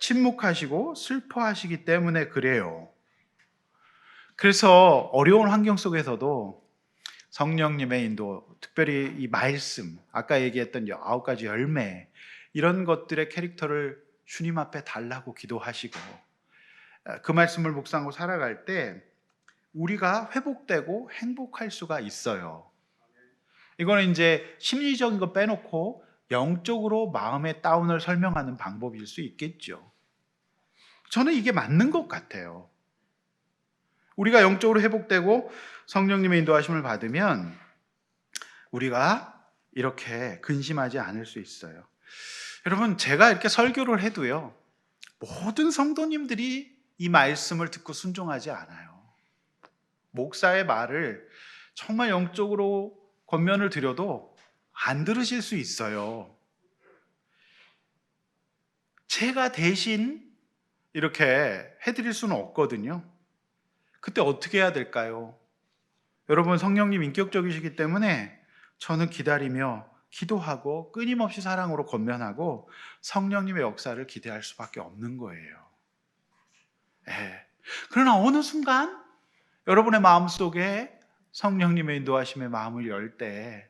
침묵하시고 슬퍼하시기 때문에 그래요. 그래서 어려운 환경 속에서도 성령님의 인도, 특별히 이 말씀, 아까 얘기했던 9가지 열매, 이런 것들의 캐릭터를 주님 앞에 달라고 기도하시고, 그 말씀을 묵상하고 살아갈 때 우리가 회복되고 행복할 수가 있어요. 이거는 이제 심리적인 거 빼놓고 영적으로 마음의 다운을 설명하는 방법일 수 있겠죠. 저는 이게 맞는 것 같아요. 우리가 영적으로 회복되고 성령님의 인도하심을 받으면 우리가 이렇게 근심하지 않을 수 있어요. 여러분, 제가 이렇게 설교를 해도요, 모든 성도님들이 이 말씀을 듣고 순종하지 않아요. 목사의 말을 정말 영적으로 권면을 드려도 안 들으실 수 있어요. 제가 대신 이렇게 해드릴 수는 없거든요. 그때 어떻게 해야 될까요? 여러분, 성령님 인격적이시기 때문에 저는 기다리며 기도하고 끊임없이 사랑으로 권면하고 성령님의 역사를 기대할 수밖에 없는 거예요. 예. 그러나 어느 순간 여러분의 마음속에 성령님의 인도하심의 마음을 열 때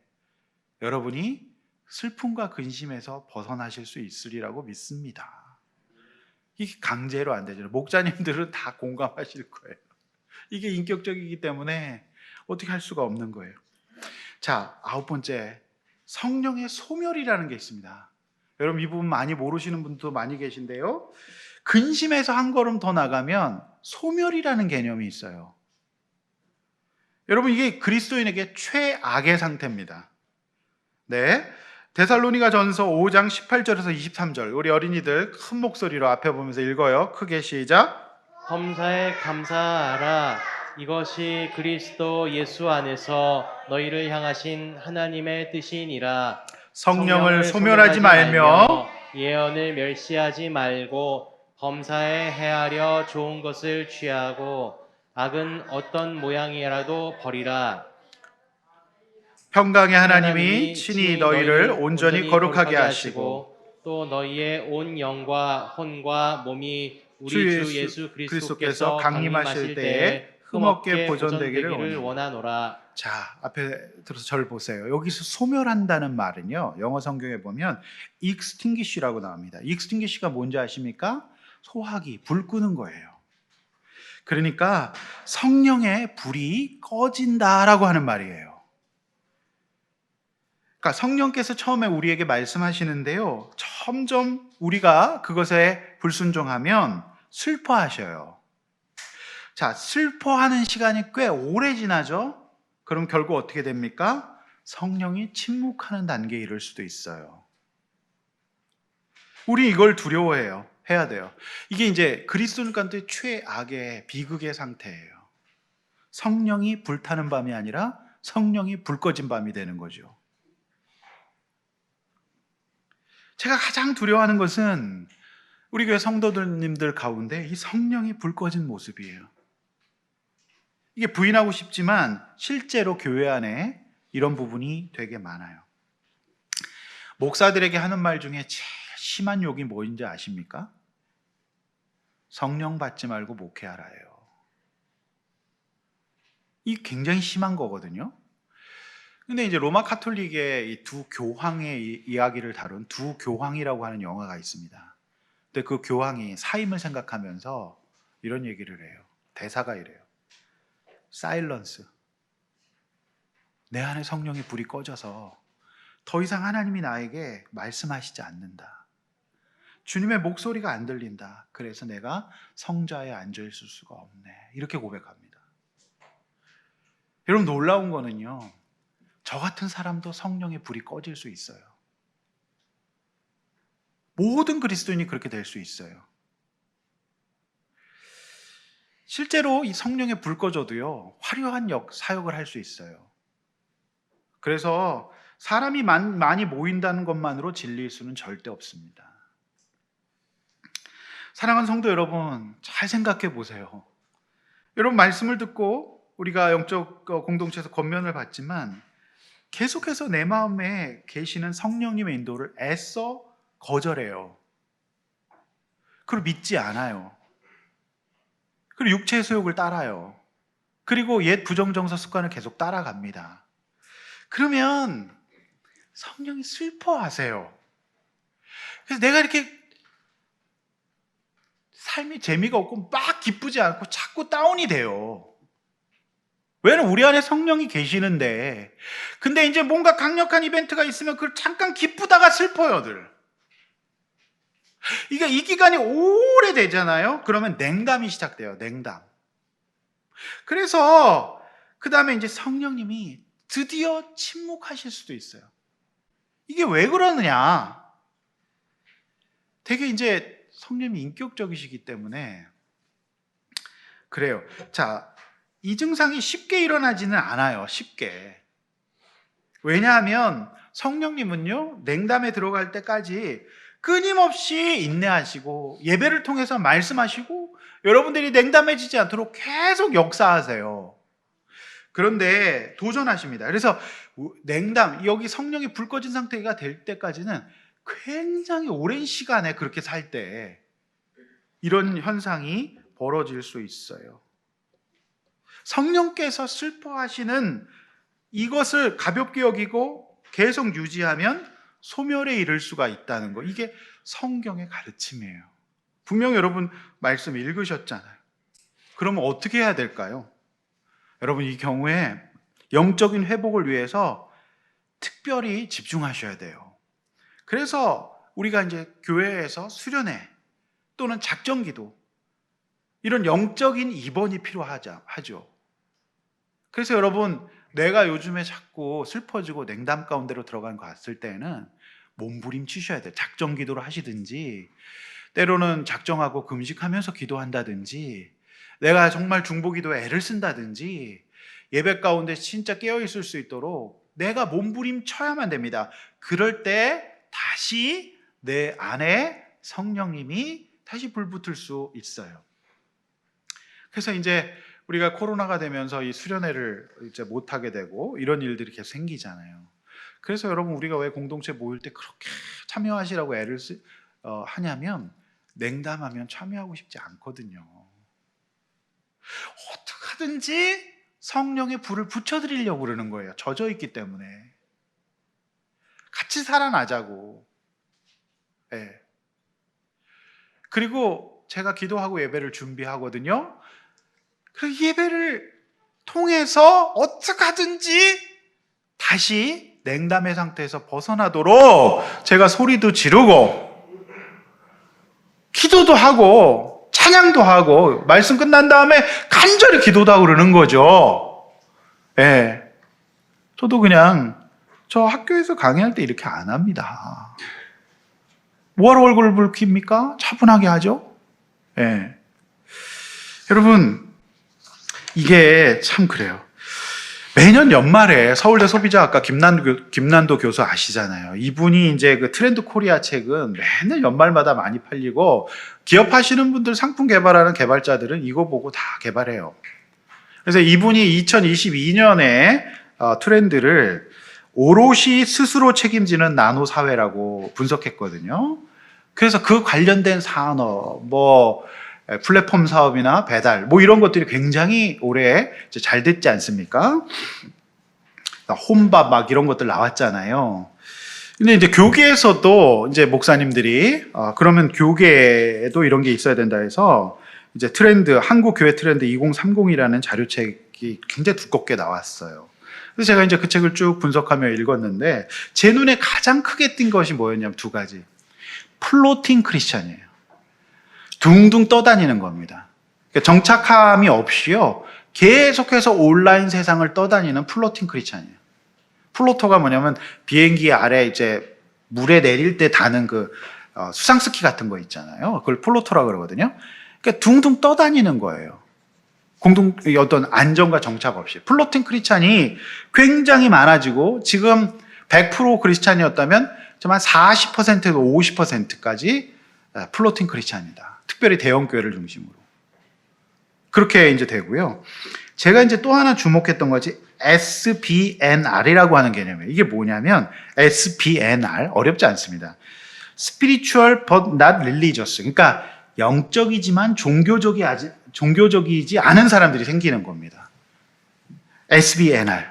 여러분이 슬픔과 근심에서 벗어나실 수 있으리라고 믿습니다. 이게 강제로 안 되죠. 목자님들은 다 공감하실 거예요. 이게 인격적이기 때문에 어떻게 할 수가 없는 거예요. 자, 9번째, 성령의 소멸이라는 게 있습니다. 여러분, 이 부분 많이 모르시는 분도 많이 계신데요, 근심에서 한 걸음 더 나가면 소멸이라는 개념이 있어요. 여러분, 이게 그리스도인에게 최악의 상태입니다. 네, 데살로니가 전서 5장 18절에서 23절, 우리 어린이들 큰 목소리로 앞에 보면서 읽어요. 크게 시작. 범사에 감사하라. 이것이 그리스도 예수 안에서 너희를 향하신 하나님의 뜻이니라. 성령을 소멸하지 말며 예언을 멸시하지 말고 범사에 헤아려 좋은 것을 취하고 악은 어떤 모양이라도 버리라. 평강의 하나님이 친히 너희를 온전히 거룩하게 하시고 또 너희의 온 영과 혼과 몸이 우리 주 예수 그리스도께서 그리스도께서 강림하실 때에 흠없게 보존되기를 원하노라. 자, 앞에 들어서 저를 보세요. 여기서 소멸한다는 말은요, 영어 성경에 보면 extinguish라고 나옵니다. extinguish가 뭔지 아십니까? 소화기, 불 끄는 거예요. 그러니까 성령의 불이 꺼진다라고 하는 말이에요. 그러니까 성령께서 처음에 우리에게 말씀하시는데요, 점점 우리가 그것에 불순종하면 슬퍼하셔요. 자, 슬퍼하는 시간이 꽤 오래 지나죠? 그럼 결국 어떻게 됩니까? 성령이 침묵하는 단계에 이를 수도 있어요. 우리 이걸 두려워해요. 해야 돼요. 이게 이제 그리스도인들한테 최악의 비극의 상태예요. 성령이 불타는 밤이 아니라 성령이 불 꺼진 밤이 되는 거죠. 제가 가장 두려워하는 것은 우리 교회 성도님들 가운데 이 성령이 불 꺼진 모습이에요. 이게 부인하고 싶지만 실제로 교회 안에 이런 부분이 되게 많아요. 목사들에게 하는 말 중에 제일 심한 욕이 뭐인지 아십니까? 성령 받지 말고 목회하라예요. 이 굉장히 심한 거거든요. 근데 이제 로마 카톨릭의 이 두 교황의 이야기를 다룬 두 교황이라고 하는 영화가 있습니다. 근데 그 교황이 사임을 생각하면서 이런 얘기를 해요. 대사가 이래요. 사일런스. 내 안에 성령의 불이 꺼져서 더 이상 하나님이 나에게 말씀하시지 않는다. 주님의 목소리가 안 들린다. 그래서 내가 성자에 앉아 있을 수가 없네. 이렇게 고백합니다. 여러분, 놀라운 거는요, 저 같은 사람도 성령의 불이 꺼질 수 있어요. 모든 그리스도인이 그렇게 될 수 있어요. 실제로 이 성령의 불 꺼져도요, 화려한 사역을 할 수 있어요. 그래서 사람이 많이 모인다는 것만으로 진리일 수는 절대 없습니다. 사랑하는 성도 여러분, 잘 생각해 보세요. 여러분, 말씀을 듣고 우리가 영적 공동체에서 권면을 받지만 계속해서 내 마음에 계시는 성령님의 인도를 애써 거절해요. 그리고 믿지 않아요. 그리고 육체의 소욕을 따라요. 그리고 옛 부정정서 습관을 계속 따라갑니다. 그러면 성령이 슬퍼하세요. 그래서 내가 이렇게 삶이 재미가 없고 막 기쁘지 않고 자꾸 다운이 돼요. 왜냐면 우리 안에 성령이 계시는데, 근데 이제 뭔가 강력한 이벤트가 있으면 그걸 잠깐 기쁘다가 슬퍼요, 늘. 이게 이 기간이 오래 되잖아요. 그러면 냉담이 시작돼요. 냉담. 그래서 그 다음에 이제 성령님이 드디어 침묵하실 수도 있어요. 이게 왜 그러느냐? 되게 이제 성령님이 인격적이시기 때문에 그래요. 자, 이 증상이 쉽게 일어나지는 않아요. 쉽게. 왜냐하면 성령님은요, 냉담에 들어갈 때까지 끊임없이 인내하시고 예배를 통해서 말씀하시고 여러분들이 냉담해지지 않도록 계속 역사하세요. 그런데 도전하십니다. 그래서 냉담, 여기 성령이 불 꺼진 상태가 될 때까지는 굉장히 오랜 시간에 그렇게 살 때 이런 현상이 벌어질 수 있어요. 성령께서 슬퍼하시는 이것을 가볍게 여기고 계속 유지하면 소멸에 이를 수가 있다는 거, 이게 성경의 가르침이에요. 분명히 여러분 말씀 읽으셨잖아요. 그러면 어떻게 해야 될까요? 여러분, 이 경우에 영적인 회복을 위해서 특별히 집중하셔야 돼요. 그래서 우리가 이제 교회에서 수련회 또는 작정기도, 이런 영적인 입원이 필요하죠. 그래서 여러분, 내가 요즘에 자꾸 슬퍼지고 냉담 가운데로 들어간 거 같을 때는 몸부림치셔야 돼요. 작정기도를 하시든지, 때로는 작정하고 금식하면서 기도한다든지, 내가 정말 중보기도에 애를 쓴다든지, 예배 가운데 진짜 깨어있을 수 있도록 내가 몸부림쳐야만 됩니다. 그럴 때 다시 내 안에 성령님이 다시 불붙을 수 있어요. 그래서 이제 우리가 코로나가 되면서 이 수련회를 이제 못하게 되고 이런 일들이 계속 생기잖아요. 그래서 여러분, 우리가 왜 공동체 모일 때 그렇게 참여하시라고 애를 하냐면, 냉담하면 참여하고 싶지 않거든요. 어떻게 하든지 성령의 불을 붙여드리려고 그러는 거예요. 젖어 있기 때문에. 같이 살아나자고. 네. 그리고 제가 기도하고 예배를 준비하거든요. 그 예배를 통해서 어떻게 하든지 다시 냉담의 상태에서 벗어나도록 제가 소리도 지르고 기도도 하고 찬양도 하고 말씀 끝난 다음에 간절히 기도도 하고 그러는 거죠. 예. 저도 그냥 저 학교에서 강의할 때 이렇게 안 합니다. 뭐하러 얼굴을 붉힙니까? 차분하게 하죠. 예. 여러분, 이게 참 그래요. 매년 연말에 서울대 소비자학과 김난도 교수 아시잖아요. 이분이 이제 그 트렌드 코리아 책은 매년 연말마다 많이 팔리고, 기업하시는 분들, 상품 개발하는 개발자들은 이거 보고 다 개발해요. 그래서 이분이 2022년에 트렌드를 오롯이 스스로 책임지는 나노 사회라고 분석했거든요. 그래서 그 관련된 산업, 플랫폼 사업이나 배달, 이런 것들이 굉장히 올해 잘 됐지 않습니까? 혼밥 이런 것들 나왔잖아요. 근데 이제 교계에서도 이제 목사님들이 그러면 교계에도 이런 게 있어야 된다 해서 이제 트렌드, 한국 교회 트렌드 2030이라는 자료책이 굉장히 두껍게 나왔어요. 그래서 제가 이제 그 책을 쭉 분석하며 읽었는데, 제 눈에 가장 크게 띈 것이 뭐였냐면 두 가지. 플로팅 크리스찬이에요. 둥둥 떠다니는 겁니다. 그러니까 정착함이 없이요, 계속해서 온라인 세상을 떠다니는 플로팅 크리스찬이에요. 플로터가 뭐냐면 비행기 아래 이제 물에 내릴 때 다는 그 수상스키 같은 거 있잖아요. 그걸 플로터라고 그러거든요. 그러니까 둥둥 떠다니는 거예요. 어떤 안정과 정착 없이. 플로팅 크리스찬이 굉장히 많아지고 지금 100% 크리스찬이었다면 좀 한 40%에서 50%까지 플로팅 크리스찬이다. 특별히 대형 교회를 중심으로. 그렇게 이제 되고요. 제가 이제 또 하나 주목했던 것이 SBNR이라고 하는 개념이에요. 이게 뭐냐면 SBNR 어렵지 않습니다. Spiritual but not religious. 그러니까 영적이지만 종교적이지 않은 사람들이 생기는 겁니다. SBNR.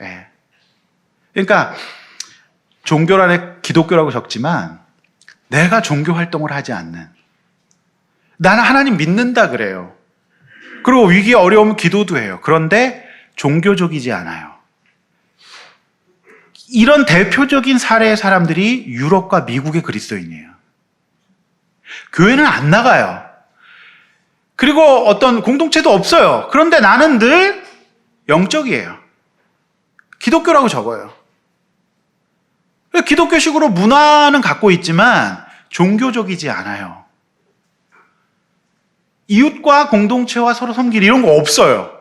예. 그러니까 종교란에 기독교라고 적지만 내가 종교 활동을 하지 않는, 나는 하나님 믿는다 그래요. 그리고 위기 어려우면 기도도 해요. 그런데 종교적이지 않아요. 이런 대표적인 사례의 사람들이 유럽과 미국의 그리스도인이에요. 교회는 안 나가요. 그리고 어떤 공동체도 없어요. 그런데 나는 늘 영적이에요. 기독교라고 적어요. 기독교식으로 문화는 갖고 있지만 종교적이지 않아요. 이웃과 공동체와 서로 섬길 이런 거 없어요.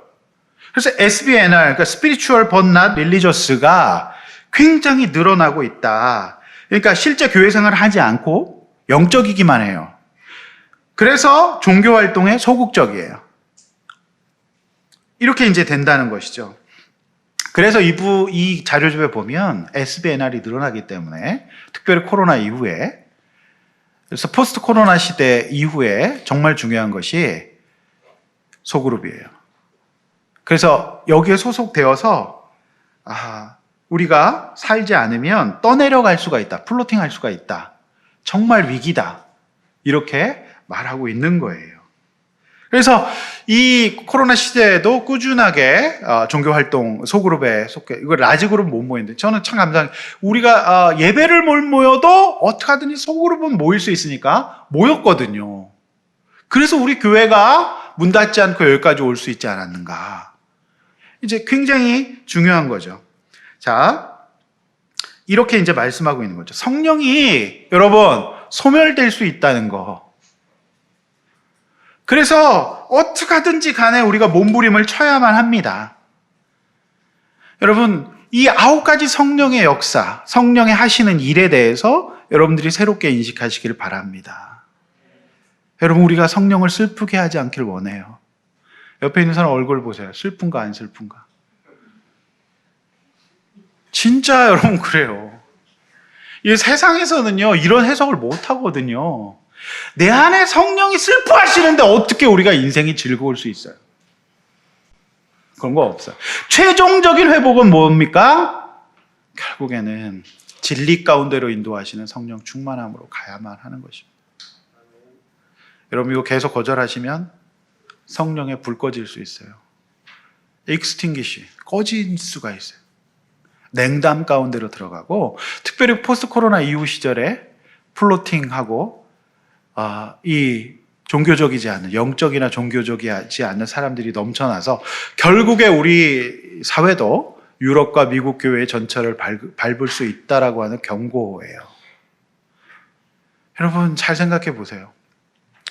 그래서 SBNR, 그러니까 Spiritual but not Religious가 굉장히 늘어나고 있다. 그러니까 실제 교회 생활을 하지 않고 영적이기만 해요. 그래서 종교 활동에 소극적이에요. 이렇게 이제 된다는 것이죠. 그래서 이 자료집에 보면 SBNR이 늘어나기 때문에 특별히 코로나 이후에, 그래서 포스트 코로나 시대 이후에 정말 중요한 것이 소그룹이에요. 그래서 여기에 소속되어서 우리가 살지 않으면 떠내려갈 수가 있다. 플로팅할 수가 있다. 정말 위기다. 이렇게 말하고 있는 거예요. 그래서 이 코로나 시대에도 꾸준하게 종교활동 소그룹에 속해, 이거 라지그룹 못 모이는데 저는 참 감사한 게, 우리가 예배를 못 모여도 어떻게 하든지 소그룹은 모일 수 있으니까 모였거든요. 그래서 우리 교회가 문 닫지 않고 여기까지 올 수 있지 않았는가. 이제 굉장히 중요한 거죠. 자, 이렇게 이제 말씀하고 있는 거죠. 성령이 여러분 소멸될 수 있다는 거. 그래서 어떻게 하든지 간에 우리가 몸부림을 쳐야만 합니다. 여러분, 이 9가지 성령의 역사, 성령의 하시는 일에 대해서 여러분들이 새롭게 인식하시길 바랍니다. 여러분, 우리가 성령을 슬프게 하지 않길 원해요. 옆에 있는 사람 얼굴 보세요. 슬픈가 안 슬픈가? 진짜 여러분 그래요. 이 세상에서는요, 이런 해석을 못 하거든요. 내 안에 성령이 슬퍼하시는데 어떻게 우리가 인생이 즐거울 수 있어요? 그런 거 없어요. 최종적인 회복은 뭡니까? 결국에는 진리 가운데로 인도하시는 성령 충만함으로 가야만 하는 것입니다. 여러분, 이거 계속 거절하시면 성령의 불 꺼질 수 있어요. 익스팅기시, 꺼질 수가 있어요. 냉담 가운데로 들어가고, 특별히 포스트 코로나 이후 시절에 플로팅하고 이 종교적이지 않은, 영적이나 종교적이지 않는 사람들이 넘쳐나서 결국에 우리 사회도 유럽과 미국 교회의 전철을 밟을 수 있다라고 하는 경고예요. 여러분 잘 생각해 보세요.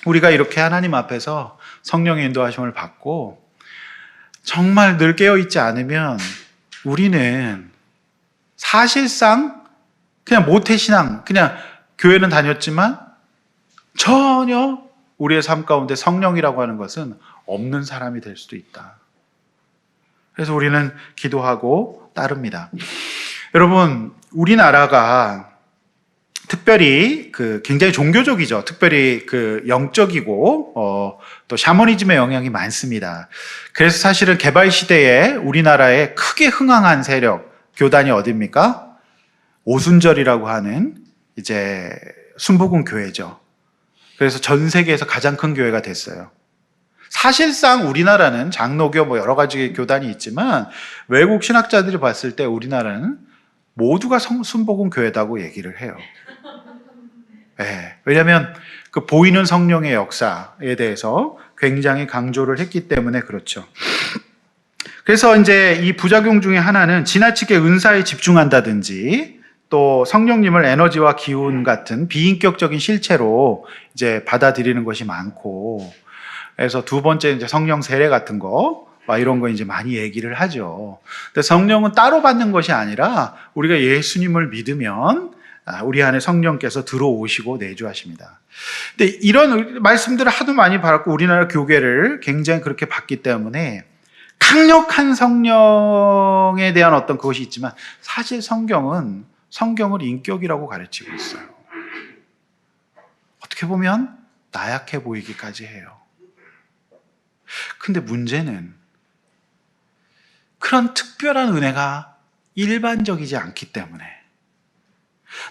우리가 이렇게 하나님 앞에서 성령의 인도하심을 받고 정말 늘 깨어있지 않으면 우리는 사실상 그냥 모태신앙, 그냥 교회는 다녔지만 전혀 우리의 삶 가운데 성령이라고 하는 것은 없는 사람이 될 수도 있다. 그래서 우리는 기도하고 따릅니다. 여러분, 우리나라가 특별히 굉장히 종교적이죠. 특별히 영적이고 또 샤머니즘의 영향이 많습니다. 그래서 사실은 개발 시대에 우리나라에 크게 흥황한 세력, 교단이 어디입니까? 오순절이라고 하는 이제 순복음 교회죠. 그래서 전 세계에서 가장 큰 교회가 됐어요. 사실상 우리나라는 장로교 여러 가지 교단이 있지만 외국 신학자들이 봤을 때 우리나라는 모두가 순복음 교회다고 얘기를 해요. 네, 왜냐하면 그 보이는 성령의 역사에 대해서 굉장히 강조를 했기 때문에 그렇죠. 그래서 이제 이 부작용 중에 하나는 지나치게 은사에 집중한다든지 또 성령님을 에너지와 기운 같은 비인격적인 실체로 이제 받아들이는 것이 많고, 그래서 두 번째 이제 성령 세례 같은 거 막 이런 거 이제 많이 얘기를 하죠. 근데 성령은 따로 받는 것이 아니라 우리가 예수님을 믿으면 우리 안에 성령께서 들어오시고 내주하십니다. 근데 이런 말씀들을 하도 많이 받았고 우리나라 교계를 굉장히 그렇게 받기 때문에 강력한 성령에 대한 어떤 그것이 있지만 사실 성경은 성경을 인격이라고 가르치고 있어요. 어떻게 보면 나약해 보이기까지 해요. 근데 문제는 그런 특별한 은혜가 일반적이지 않기 때문에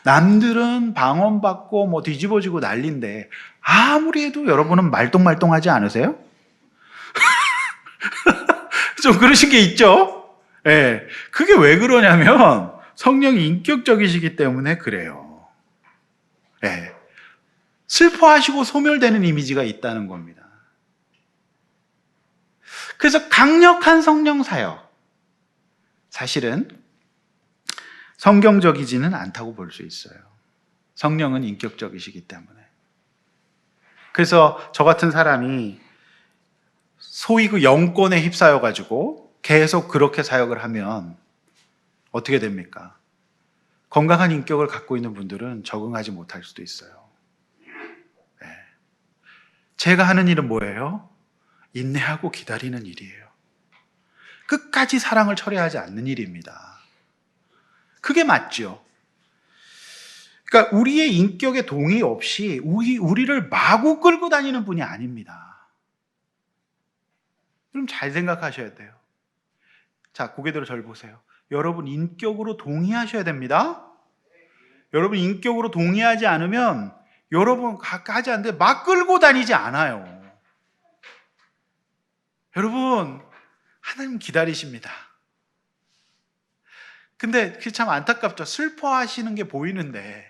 남들은 방언받고 뭐 뒤집어지고 난리인데 아무리 해도 여러분은 말똥말똥하지 않으세요? 좀 그러신 게 있죠? 예. 그게 왜 그러냐면 성령이 인격적이시기 때문에 그래요. 예. 슬퍼하시고 소멸되는 이미지가 있다는 겁니다. 그래서 강력한 성령 사역. 사실은 성경적이지는 않다고 볼 수 있어요. 성령은 인격적이시기 때문에. 그래서 저 같은 사람이 소위 그 영권에 휩싸여 가지고 계속 그렇게 사역을 하면 어떻게 됩니까? 건강한 인격을 갖고 있는 분들은 적응하지 못할 수도 있어요. 네. 제가 하는 일은 뭐예요? 인내하고 기다리는 일이에요. 끝까지 사랑을 철회하지 않는 일입니다. 그게 맞죠. 그러니까 우리의 인격에 동의 없이 우리를 마구 끌고 다니는 분이 아닙니다. 그럼 잘 생각하셔야 돼요. 자, 고개 들어 저를 보세요. 여러분 인격으로 동의하셔야 됩니다. 여러분 인격으로 동의하지 않으면 여러분 하지 않는데 막 끌고 다니지 않아요. 여러분 하나님 기다리십니다. 근데 그게 참 안타깝죠. 슬퍼하시는 게 보이는데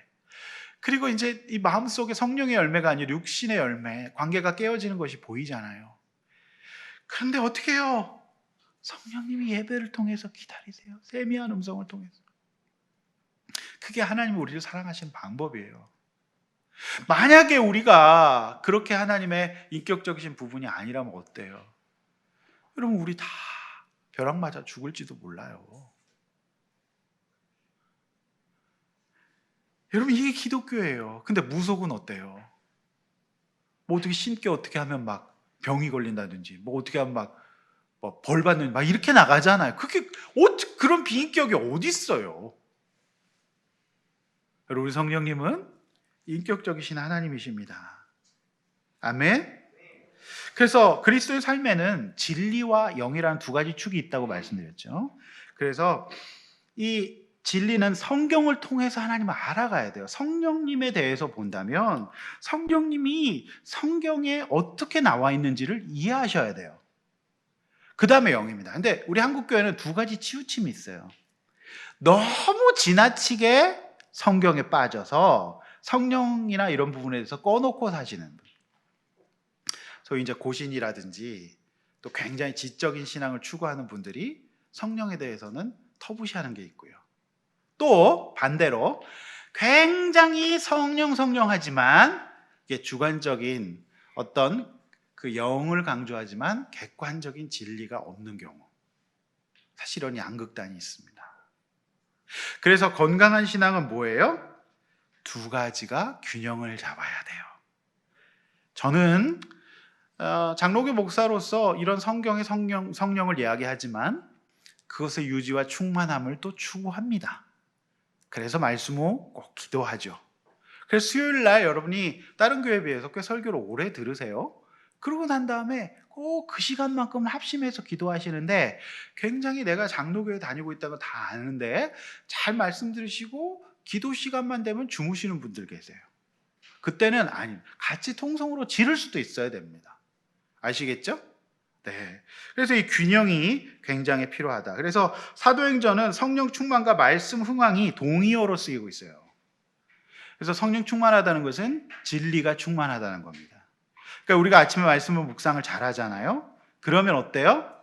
그리고 이제 이 마음속에 성령의 열매가 아니라 육신의 열매, 관계가 깨어지는 것이 보이잖아요. 그런데 어떻게 해요? 성령님이 예배를 통해서 기다리세요. 세미한 음성을 통해서. 그게 하나님이 우리를 사랑하시는 방법이에요. 만약에 우리가 그렇게 하나님의 인격적이신 부분이 아니라면 어때요? 여러분 우리 다 벼락 맞아 죽을지도 몰라요. 여러분 이게 기독교예요. 근데 무속은 어때요? 뭐 어떻게 신께 어떻게 하면 막 병이 걸린다든지 뭐 어떻게 하면 막 벌 받는 막 이렇게 나가잖아요. 그게 그런 비인격이 어디 있어요? 여러분 우리 성령님은 인격적이신 하나님이십니다. 아멘. 그래서 그리스도의 삶에는 진리와 영이라는 두 가지 축이 있다고 말씀드렸죠. 그래서 이 진리는 성경을 통해서 하나님을 알아가야 돼요. 성령님에 대해서 본다면 성령님이 성경에 어떻게 나와 있는지를 이해하셔야 돼요. 그 다음에 영입니다. 근데 우리 한국교회는 두 가지 치우침이 있어요. 너무 지나치게 성경에 빠져서 성령이나 이런 부분에 대해서 꺼놓고 사시는 분. 소위 이제 고신이라든지 또 굉장히 지적인 신앙을 추구하는 분들이 성령에 대해서는 터부시하는 게 있고요. 또 반대로 굉장히 성령하지만 이게 주관적인 어떤 그 영을 강조하지만 객관적인 진리가 없는 경우. 사실 이런 양극단이 있습니다. 그래서 건강한 신앙은 뭐예요? 두 가지가 균형을 잡아야 돼요. 저는 장로교 목사로서 이런 성경의 성령을 이야기하지만 그것의 유지와 충만함을 또 추구합니다. 그래서 말씀 후 꼭 기도하죠. 그래서 수요일 날 여러분이 다른 교회에 비해서 꽤 설교를 오래 들으세요. 그러고 난 다음에 꼭 그 시간만큼은 합심해서 기도하시는데 굉장히 내가 장로교회 다니고 있다는 거 다 아는데 잘 말씀 들으시고 기도 시간만 되면 주무시는 분들 계세요. 그때는 같이 통성으로 지를 수도 있어야 됩니다. 아시겠죠? 네. 그래서 이 균형이 굉장히 필요하다. 그래서 사도행전은 성령 충만과 말씀 흥왕이 동의어로 쓰이고 있어요. 그래서 성령 충만하다는 것은 진리가 충만하다는 겁니다. 그러니까 우리가 아침에 말씀을 묵상을 잘 하잖아요. 그러면 어때요?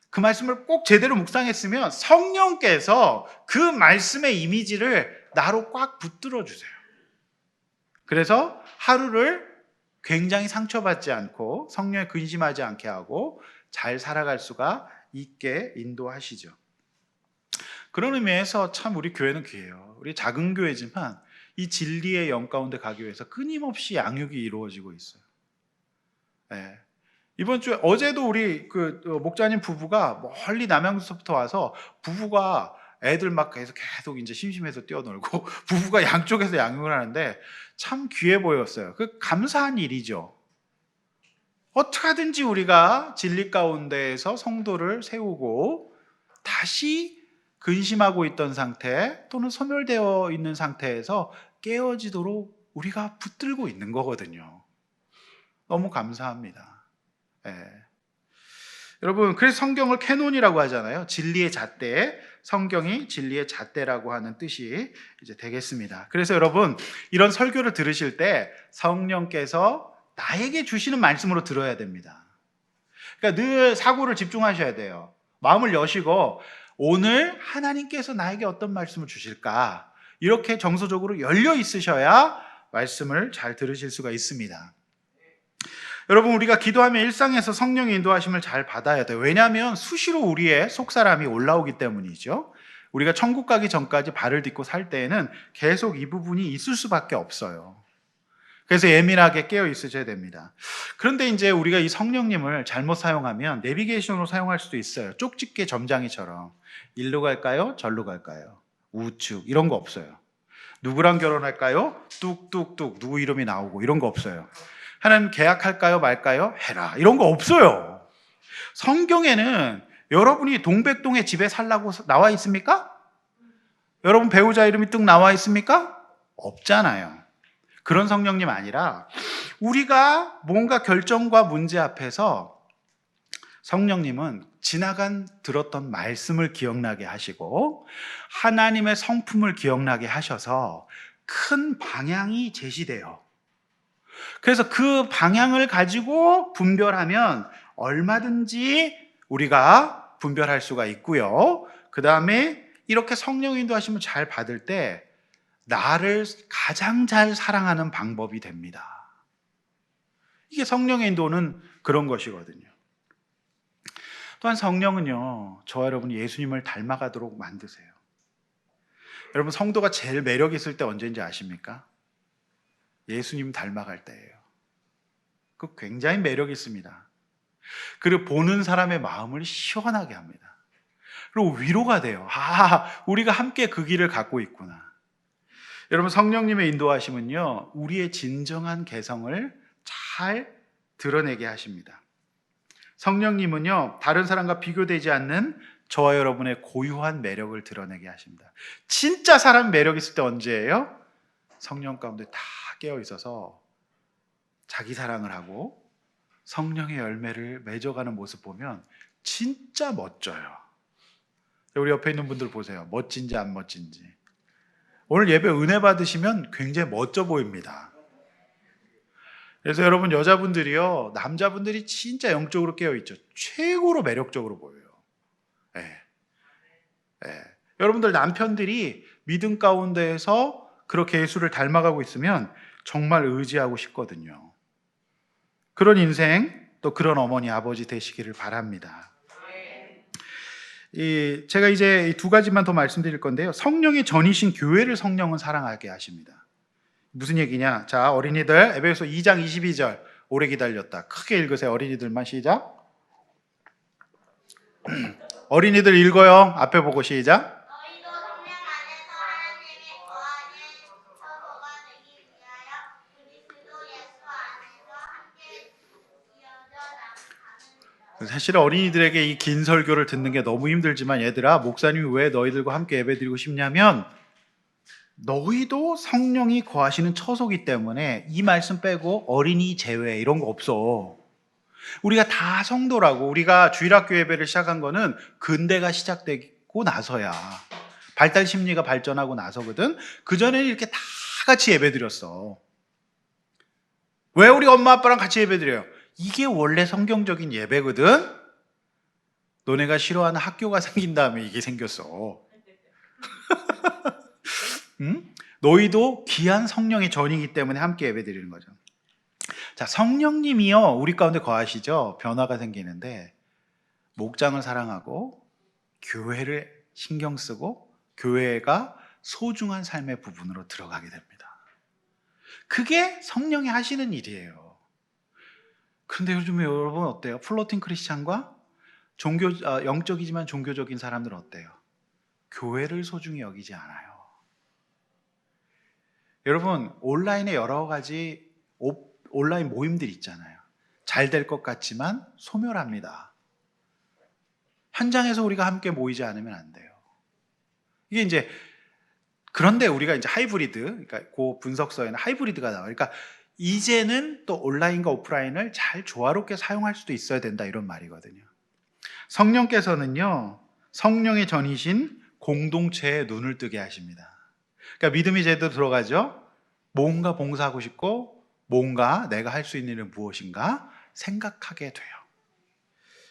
그 말씀을 꼭 제대로 묵상했으면 성령께서 그 말씀의 이미지를 나로 꽉 붙들어 주세요. 그래서 하루를 굉장히 상처받지 않고 성령에 근심하지 않게 하고 잘 살아갈 수가 있게 인도하시죠. 그런 의미에서 참 우리 교회는 귀해요. 우리 작은 교회지만 이 진리의 영 가운데 가기 위해서 끊임없이 양육이 이루어지고 있어요. 예. 이번 주에 어제도 우리 목자님 부부가 멀리 남양주서부터 와서 부부가 애들 막 계속 이제 심심해서 뛰어놀고 부부가 양쪽에서 양육을 하는데 참 귀해 보였어요. 그 감사한 일이죠. 어떻게 하든지 우리가 진리 가운데에서 성도를 세우고 다시 근심하고 있던 상태 또는 소멸되어 있는 상태에서 깨어지도록 우리가 붙들고 있는 거거든요. 너무 감사합니다. 예. 여러분, 그래서 성경을 캐논이라고 하잖아요. 진리의 잣대, 성경이 진리의 잣대라고 하는 뜻이 이제 되겠습니다. 그래서 여러분, 이런 설교를 들으실 때 성령께서 나에게 주시는 말씀으로 들어야 됩니다. 그러니까 늘 사고를 집중하셔야 돼요. 마음을 여시고 오늘 하나님께서 나에게 어떤 말씀을 주실까? 이렇게 정서적으로 열려 있으셔야 말씀을 잘 들으실 수가 있습니다. 여러분, 우리가 기도하면 일상에서 성령의 인도하심을 잘 받아야 돼요. 왜냐하면 수시로 우리의 속사람이 올라오기 때문이죠. 우리가 천국 가기 전까지 발을 딛고 살 때에는 계속 이 부분이 있을 수밖에 없어요. 그래서 예민하게 깨어 있으셔야 됩니다. 그런데 이제 우리가 이 성령님을 잘못 사용하면 내비게이션으로 사용할 수도 있어요. 쪽집게 점장이처럼 일로 갈까요? 절로 갈까요? 우측 이런 거 없어요. 누구랑 결혼할까요? 뚝뚝뚝 누구 이름이 나오고 이런 거 없어요. 하나님 계약할까요? 말까요? 해라 이런 거 없어요. 성경에는 여러분이 동백동에 집에 살라고 나와 있습니까? 여러분 배우자 이름이 뚝 나와 있습니까? 없잖아요. 그런 성령님 아니라 우리가 뭔가 결정과 문제 앞에서 성령님은 지나간 들었던 말씀을 기억나게 하시고 하나님의 성품을 기억나게 하셔서 큰 방향이 제시돼요. 그래서 그 방향을 가지고 분별하면 얼마든지 우리가 분별할 수가 있고요. 그 다음에 이렇게 성령 인도하심을 잘 받을 때 나를 가장 잘 사랑하는 방법이 됩니다. 이게 성령의 인도는 그런 것이거든요. 또한 성령은요, 저와 여러분이 예수님을 닮아가도록 만드세요. 여러분, 성도가 제일 매력 있을 때 언제인지 아십니까? 예수님 닮아갈 때예요. 그 굉장히 매력 있습니다. 그리고 보는 사람의 마음을 시원하게 합니다. 그리고 위로가 돼요. 우리가 함께 그 길을 갖고 있구나. 여러분, 성령님의 인도하심은요, 우리의 진정한 개성을 잘 드러내게 하십니다. 성령님은요, 다른 사람과 비교되지 않는 저와 여러분의 고유한 매력을 드러내게 하십니다. 진짜 사람 매력 있을 때 언제예요? 성령 가운데 다 깨어 있어서 자기 사랑을 하고 성령의 열매를 맺어가는 모습 보면 진짜 멋져요. 우리 옆에 있는 분들 보세요. 멋진지 안 멋진지. 오늘 예배 은혜 받으시면 굉장히 멋져 보입니다. 그래서 여러분, 여자분들이요, 남자분들이 진짜 영적으로 깨어있죠. 최고로 매력적으로 보여요. 여러분들 남편들이 믿음 가운데에서 그렇게 예수를 닮아가고 있으면 정말 의지하고 싶거든요. 그런 인생, 또 그런 어머니, 아버지 되시기를 바랍니다. 제가 이제 두 가지만 더 말씀드릴 건데요. 성령의 전이신 교회를 성령은 사랑하게 하십니다. 무슨 얘기냐? 자, 어린이들 에베소 2장 22절 오래 기다렸다. 크게 읽으세요. 어린이들만 시작. 어린이들 읽어요. 앞에 보고 시작. 너희도 성령 안에서 하나님의 거하는 처소가 되기 위하여 그리스도 예수 안에서 함께 이어져 가는 사실 어린이들에게 이 긴 설교를 듣는 게 너무 힘들지만 얘들아, 목사님이 왜 너희들과 함께 예배드리고 싶냐면 너희도 성령이 거하시는 처소기 때문에 이 말씀 빼고 어린이 제외 이런 거 없어. 우리가 다 성도라고. 우리가 주일학교 예배를 시작한 거는 근대가 시작되고 나서야, 발달 심리가 발전하고 나서거든. 그전에는 이렇게 다 같이 예배드렸어. 왜 우리 엄마 아빠랑 같이 예배드려요? 이게 원래 성경적인 예배거든. 너네가 싫어하는 학교가 생긴 다음에 이게 생겼어. 응? 너희도 귀한 성령의 전이기 때문에 함께 예배드리는 거죠. 자, 성령님이요, 우리 가운데 거하시죠. 변화가 생기는데 목장을 사랑하고 교회를 신경 쓰고 교회가 소중한 삶의 부분으로 들어가게 됩니다. 그게 성령이 하시는 일이에요. 그런데 요즘에 여러분 어때요? 플로팅 크리스찬과 영적이지만 종교적인 사람들 어때요? 교회를 소중히 여기지 않아요. 여러분 온라인에 여러 가지 온라인 모임들 있잖아요. 잘 될 것 같지만 소멸합니다. 현장에서 우리가 함께 모이지 않으면 안 돼요. 이게 이제 그런데 우리가 이제 하이브리드, 그러니까 그 분석서에는 하이브리드가 나와요. 그러니까 이제는 또 온라인과 오프라인을 잘 조화롭게 사용할 수도 있어야 된다 이런 말이거든요. 성령께서는요, 성령의 전이신 공동체에 눈을 뜨게 하십니다. 그러니까 믿음이 제대로 들어가죠. 뭔가 봉사하고 싶고 뭔가 내가 할 수 있는 일은 무엇인가 생각하게 돼요.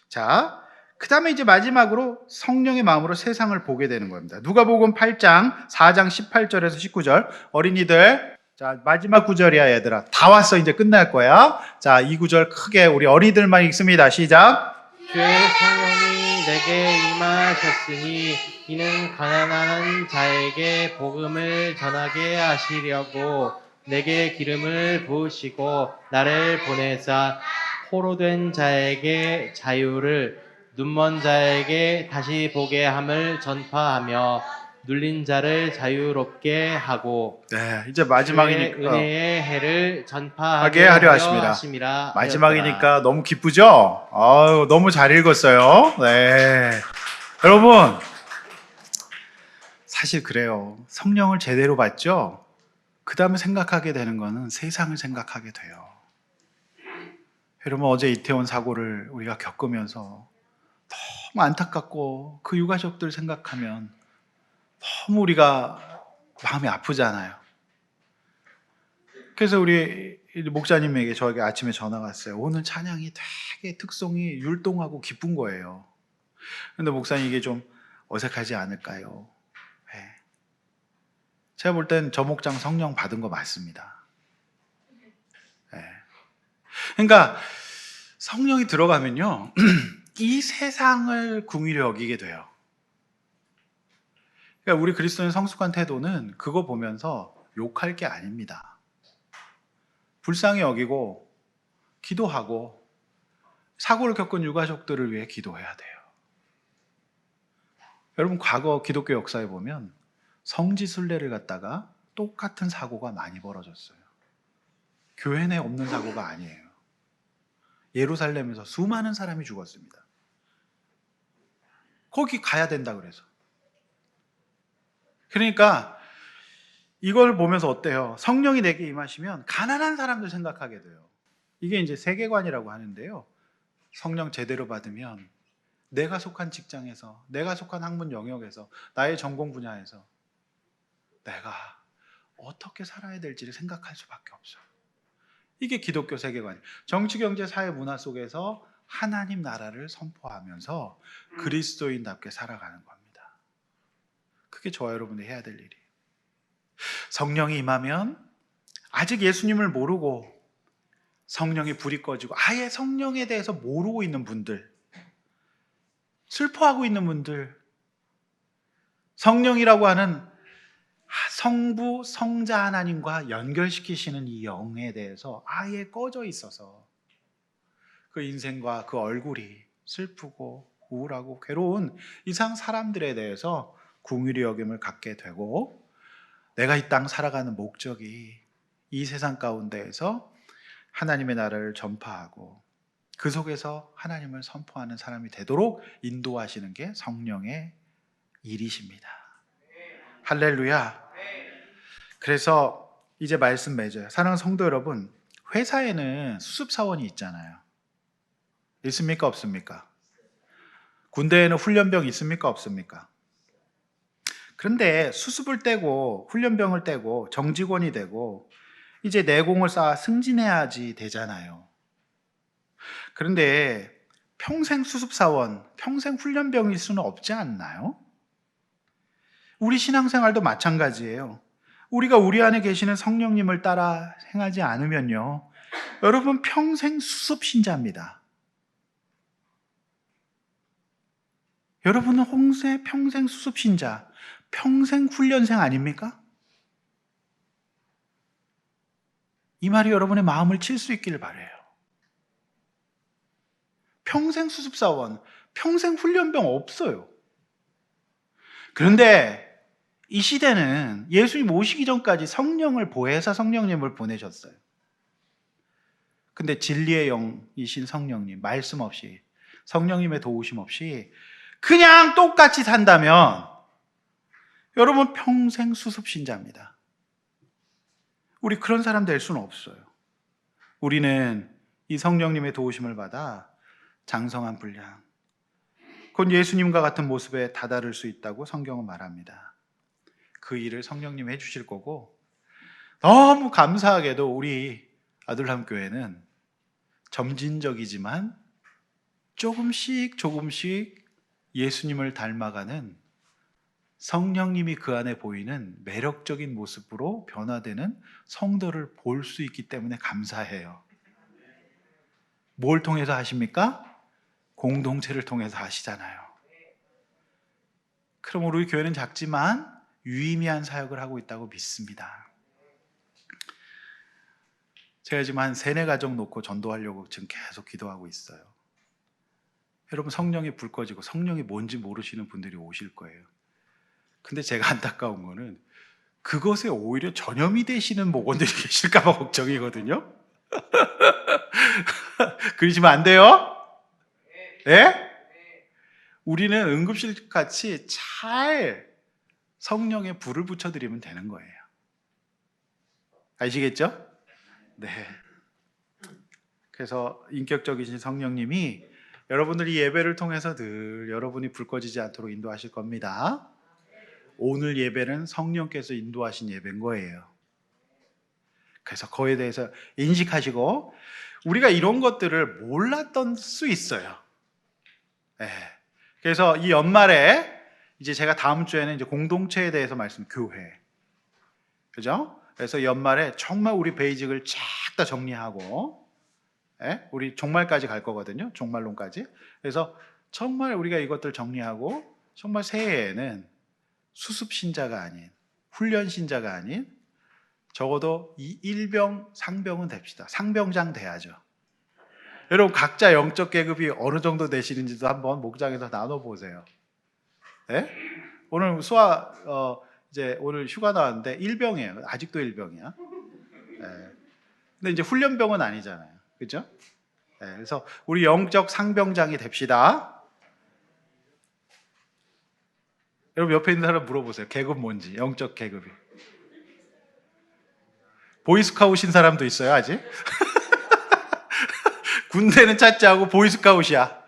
자, 그 다음에 이제 마지막으로 성령의 마음으로 세상을 보게 되는 겁니다. 누가복음 8장 4장 18절에서 19절 어린이들, 자 마지막 구절이야 얘들아. 다 왔어. 이제 끝날 거야. 자, 이 구절 크게 우리 어린이들만 읽습니다. 시작. 주의 성령이 내게 임하셨으니 이는 가난한 자에게 복음을 전하게 하시려고 내게 기름을 부으시고 나를 보내사 포로된 자에게 자유를 눈먼 자에게 다시 보게 함을 전파하며 눌린 자를 자유롭게 하고 네, 이제 주의 마지막이니까 은혜의 해를 전파하게 하게 하려 하심이라 하십니다. 마지막이니까 너무 기쁘죠? 아유, 너무 잘 읽었어요. 네. 여러분, 사실 그래요. 성령을 제대로 받죠? 그 다음에 생각하게 되는 거는 세상을 생각하게 돼요. 여러분, 어제 이태원 사고를 우리가 겪으면서 너무 안타깝고 그 유가족들 생각하면 너무 우리가 마음이 아프잖아요. 그래서 우리 목사님에게 저에게 아침에 전화가 왔어요. 오늘 찬양이 되게 특성이 율동하고 기쁜 거예요. 그런데 목사님 이게 좀 어색하지 않을까요? 네. 제가 볼 땐 저 목장 성령 받은 거 맞습니다. 네. 그러니까 성령이 들어가면요 이 세상을 궁휼히 여기게 돼요. 그러니까 우리 그리스도인 성숙한 태도는 그거 보면서 욕할 게 아닙니다. 불쌍히 여기고 기도하고 사고를 겪은 유가족들을 위해 기도해야 돼요. 여러분 과거 기독교 역사에 보면 성지순례를 갖다가 똑같은 사고가 많이 벌어졌어요. 교회 내 없는 사고가 아니에요. 예루살렘에서 수많은 사람이 죽었습니다. 거기 가야 된다 그래서. 그러니까 이걸 보면서 어때요? 성령이 내게 임하시면 가난한 사람들 생각하게 돼요. 이게 이제 세계관이라고 하는데요. 성령 제대로 받으면 내가 속한 직장에서, 내가 속한 학문 영역에서, 나의 전공 분야에서 내가 어떻게 살아야 될지를 생각할 수밖에 없어요. 이게 기독교 세계관이에요. 정치, 경제, 사회, 문화 속에서 하나님 나라를 선포하면서 그리스도인답게 살아가는 겁니다. 그게 저와 여러분이 해야 될 일이에요. 성령이 임하면 아직 예수님을 모르고 성령의 불이 꺼지고 아예 성령에 대해서 모르고 있는 분들, 슬퍼하고 있는 분들, 성령이라고 하는 성부, 성자 하나님과 연결시키시는 이 영에 대해서 아예 꺼져 있어서 그 인생과 그 얼굴이 슬프고 우울하고 괴로운 이상 사람들에 대해서 긍휼히 여김을 갖게 되고 내가 이 땅 살아가는 목적이 이 세상 가운데에서 하나님의 나라를 전파하고 그 속에서 하나님을 선포하는 사람이 되도록 인도하시는 게 성령의 일이십니다. 할렐루야. 그래서 이제 말씀 맺어요. 사랑하는 성도 여러분, 회사에는 수습사원이 있잖아요. 있습니까? 없습니까? 군대에는 훈련병 있습니까? 없습니까? 그런데 수습을 떼고 훈련병을 떼고 정직원이 되고 이제 내공을 쌓아 승진해야지 되잖아요. 그런데 평생 수습사원, 평생 훈련병일 수는 없지 않나요? 우리 신앙생활도 마찬가지예요. 우리가 우리 안에 계시는 성령님을 따라 행하지 않으면요, 여러분 평생 수습신자입니다. 여러분은 홍세 평생 수습신자, 평생 훈련생 아닙니까? 이 말이 여러분의 마음을 칠 수 있기를 바라요. 평생 수습사원, 평생 훈련병 없어요. 그런데 이 시대는 예수님 오시기 전까지 성령을 보혜사 성령님을 보내셨어요. 근데 진리의 영이신 성령님, 말씀 없이, 성령님의 도우심 없이 그냥 똑같이 산다면 여러분 평생 수습신자입니다. 우리 그런 사람 될 수는 없어요. 우리는 이 성령님의 도우심을 받아 장성한 분량, 곧 예수님과 같은 모습에 다다를 수 있다고 성경은 말합니다. 그 일을 성령님이 해주실 거고, 너무 감사하게도 우리 아들람 교회는 점진적이지만 조금씩 예수님을 닮아가는, 성령님이 그 안에 보이는 매력적인 모습으로 변화되는 성도를 볼 수 있기 때문에 감사해요. 뭘 통해서 하십니까? 공동체를 통해서 하시잖아요. 그럼 우리 교회는 작지만 유의미한 사역을 하고 있다고 믿습니다. 제가 지금 한 3-4가정 놓고 전도하려고 지금 계속 기도하고 있어요. 여러분 성령이 불 꺼지고 성령이 뭔지 모르시는 분들이 오실 거예요. 근데 제가 안타까운 거는 그것에 오히려 전염이 되시는 목원들이 계실까 봐 걱정이거든요. 그러시면 안 돼요? 예? 우리는 응급실 같이 잘 성령의 불을 붙여드리면 되는 거예요. 아시겠죠? 네. 그래서 인격적이신 성령님이 여러분들이 예배를 통해서 늘 여러분이 불 꺼지지 않도록 인도하실 겁니다. 오늘 예배는 성령께서 인도하신 예배인 거예요. 그래서 그거에 대해서 인식하시고, 우리가 이런 것들을 몰랐던 수 있어요. 네. 그래서 이 연말에 이제 제가 다음 주에는 이제 공동체에 대해서 교회, 그죠? 그래서 연말에 정말 우리 베이직을 쫙 다 정리하고, 예? 우리 종말까지 갈 거거든요. 종말론까지. 그래서 정말 우리가 이것들 정리하고, 정말 새해에는 수습신자가 아닌, 훈련신자가 아닌, 적어도 이 일병, 상병은 됩시다. 상병장 돼야죠. 여러분 각자 영적 계급이 어느 정도 되시는지도 한번 목장에서 나눠보세요. 네? 오늘 이제 오늘 휴가 나왔는데 일병이에요. 아직도 일병이야. 네. 근데 이제 훈련병은 아니잖아요. 그죠? 네. 그래서 우리 영적 상병장이 됩시다. 여러분 옆에 있는 사람 물어보세요. 계급 뭔지, 영적 계급이. 보이스카웃인 사람도 있어요, 아직? 군대는 짰지 않고 보이스카웃이야.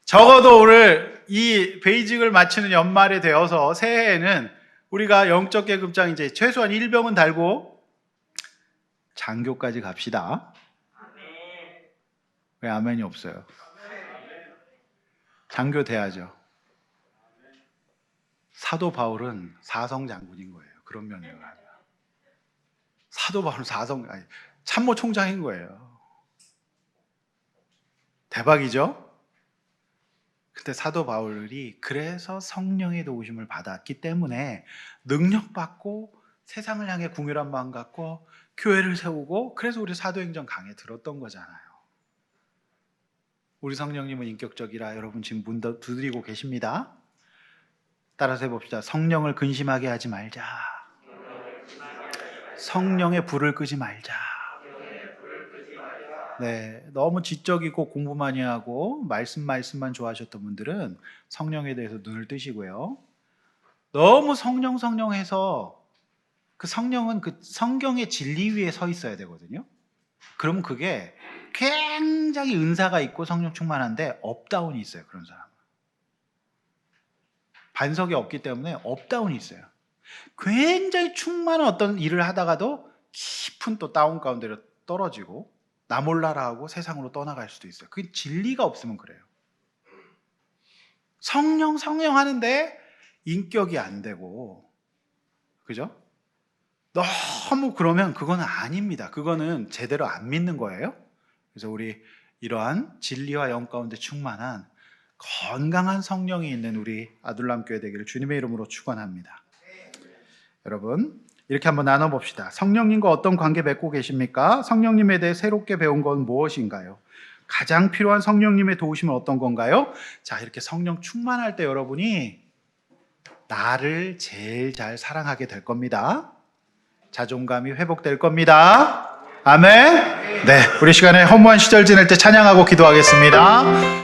적어도 오늘 이 베이직을 마치는 연말에 되어서 새해에는 우리가 영적 계급장 이제 최소한 1병은 달고 장교까지 갑시다. 왜 아멘이 없어요? 장교 돼야죠. 사도 바울은 사성 장군인 거예요. 그런 면으로. 사도 바울은 참모 총장인 거예요. 대박이죠? 근데 사도 바울이 그래서 성령의 도우심을 받았기 때문에 능력받고 세상을 향해 궁휼한 마음 갖고 교회를 세우고, 그래서 우리 사도행전 강에 들었던 거잖아요. 우리 성령님은 인격적이라 여러분 지금 문 두드리고 계십니다. 따라서 해봅시다. 성령을 근심하게 하지 말자. 성령의 불을 끄지 말자. 네, 너무 지적이고 공부 많이 하고 말씀만 좋아하셨던 분들은 성령에 대해서 눈을 뜨시고요. 너무 성령해서 그 성령은 그 성경의 진리 위에 서 있어야 되거든요. 그럼 그게 굉장히 은사가 있고 성령 충만한데 업다운이 있어요. 그런 사람은 반석이 없기 때문에 업다운이 있어요. 굉장히 충만한 어떤 일을 하다가도 깊은 또 다운 가운데로 떨어지고 나 몰라라 하고 세상으로 떠나갈 수도 있어요. 그게 진리가 없으면 그래요. 성령 하는데 인격이 안 되고, 그죠? 너무 그러면 그거는 아닙니다. 그거는 제대로 안 믿는 거예요. 그래서 우리 이러한 진리와 영 가운데 충만한 건강한 성령이 있는 우리 아둘람교회 되기를 주님의 이름으로 축원합니다. 여러분, 이렇게 한번 나눠봅시다. 성령님과 어떤 관계 맺고 계십니까? 성령님에 대해 새롭게 배운 건 무엇인가요? 가장 필요한 성령님의 도우심은 어떤 건가요? 자, 이렇게 성령 충만할 때 여러분이 나를 제일 잘 사랑하게 될 겁니다. 자존감이 회복될 겁니다. 아멘. 네, 우리 시간에 허무한 시절 지낼 때 찬양하고 기도하겠습니다.